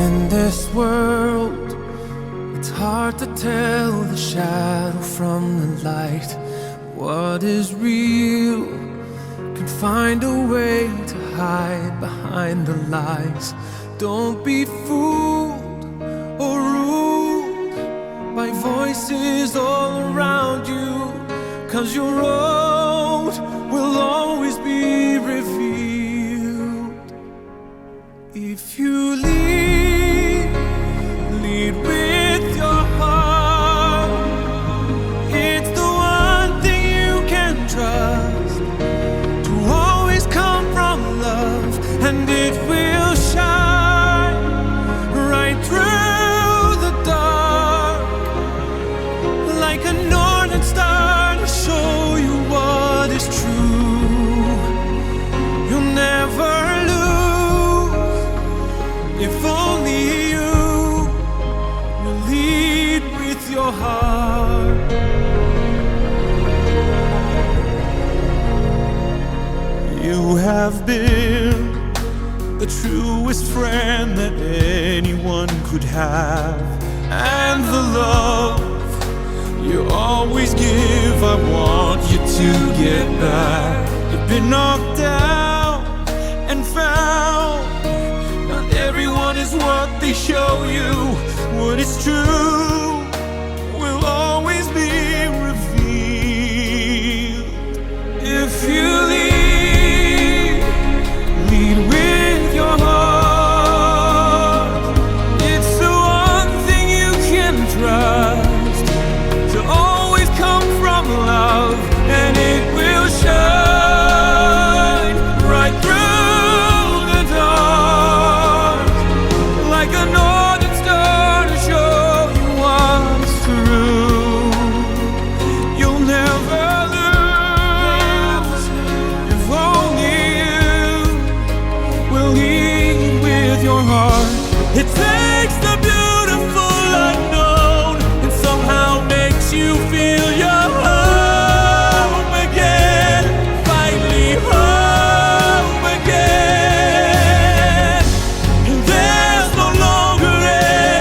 In this world, it's hard to tell the shadow from the light. What is real can find a way to hide behind the lies. Don't be fooled or ruled by voices all around you, 'cause your road will always be revealed. If you lead with your heart, it's the one thing you can trust, to always come from love, and it will shine right through the dark, like a northern star to show you what is true. You'll never lose if only you will lead with your heart. You have been the truest friend that anyone could have, and the love you always give, I want you to get back. You've been knocked down and found. Not everyone is what they show you. What is true will always be revealed. If you lead with your heart, it's the one thing you can trust, to always come from love, and it will shine right through the dark, like a northern star to show you what's true. You'll never lose if only you will lead with your heart. It takes the beautiful unknown and somehow makes you feel you're home again, finally home again. And there's no longer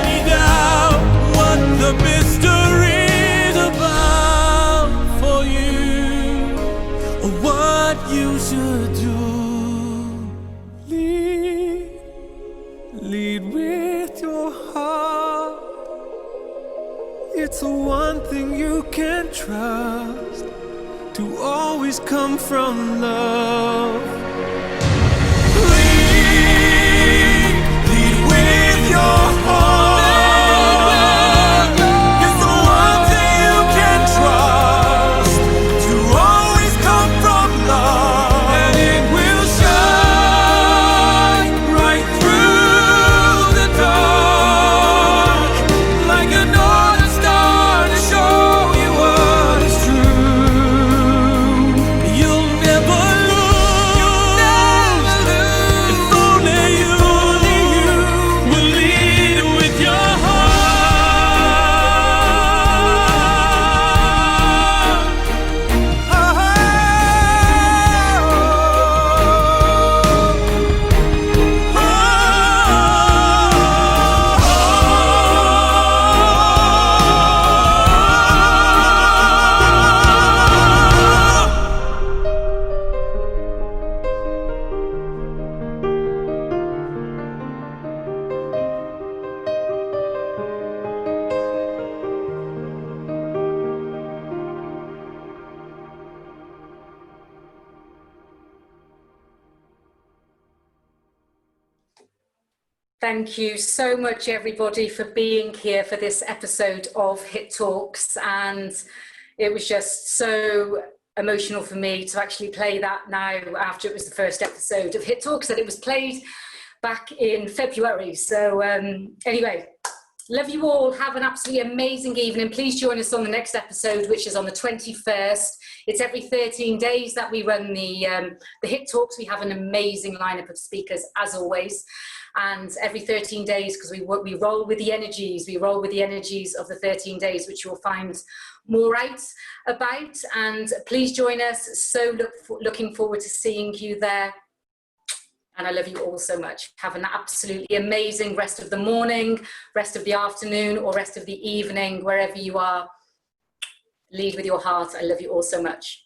any doubt what the mystery's about for you, or what you should do. Lead with your heart. It's the one thing you can trust, to always come from love. Lead with your heart. It's the one thing you can trust, to always come from love, and it will shine right through the dark, like a northern star to show you what is true. You'll never lose Thank you so much, everybody, for being here for this episode of Hit Talks. And it was just so emotional for me to actually play that now after it was the first episode of Hit Talks, that it was played back in February. So anyway, love you all. Have an absolutely amazing evening. Please join us on the next episode, which is on the 21st. It's every 13 days that we run the Hit Talks. We have an amazing lineup of speakers, as always. And every 13 days, because we roll with the energies, of the 13 days, which you'll find more out about. And please join us. So looking forward to seeing you there. And I love you all so much. Have an absolutely amazing rest of the morning, rest of the afternoon, or rest of the evening, wherever you are. Lead with your heart. I love you all so much.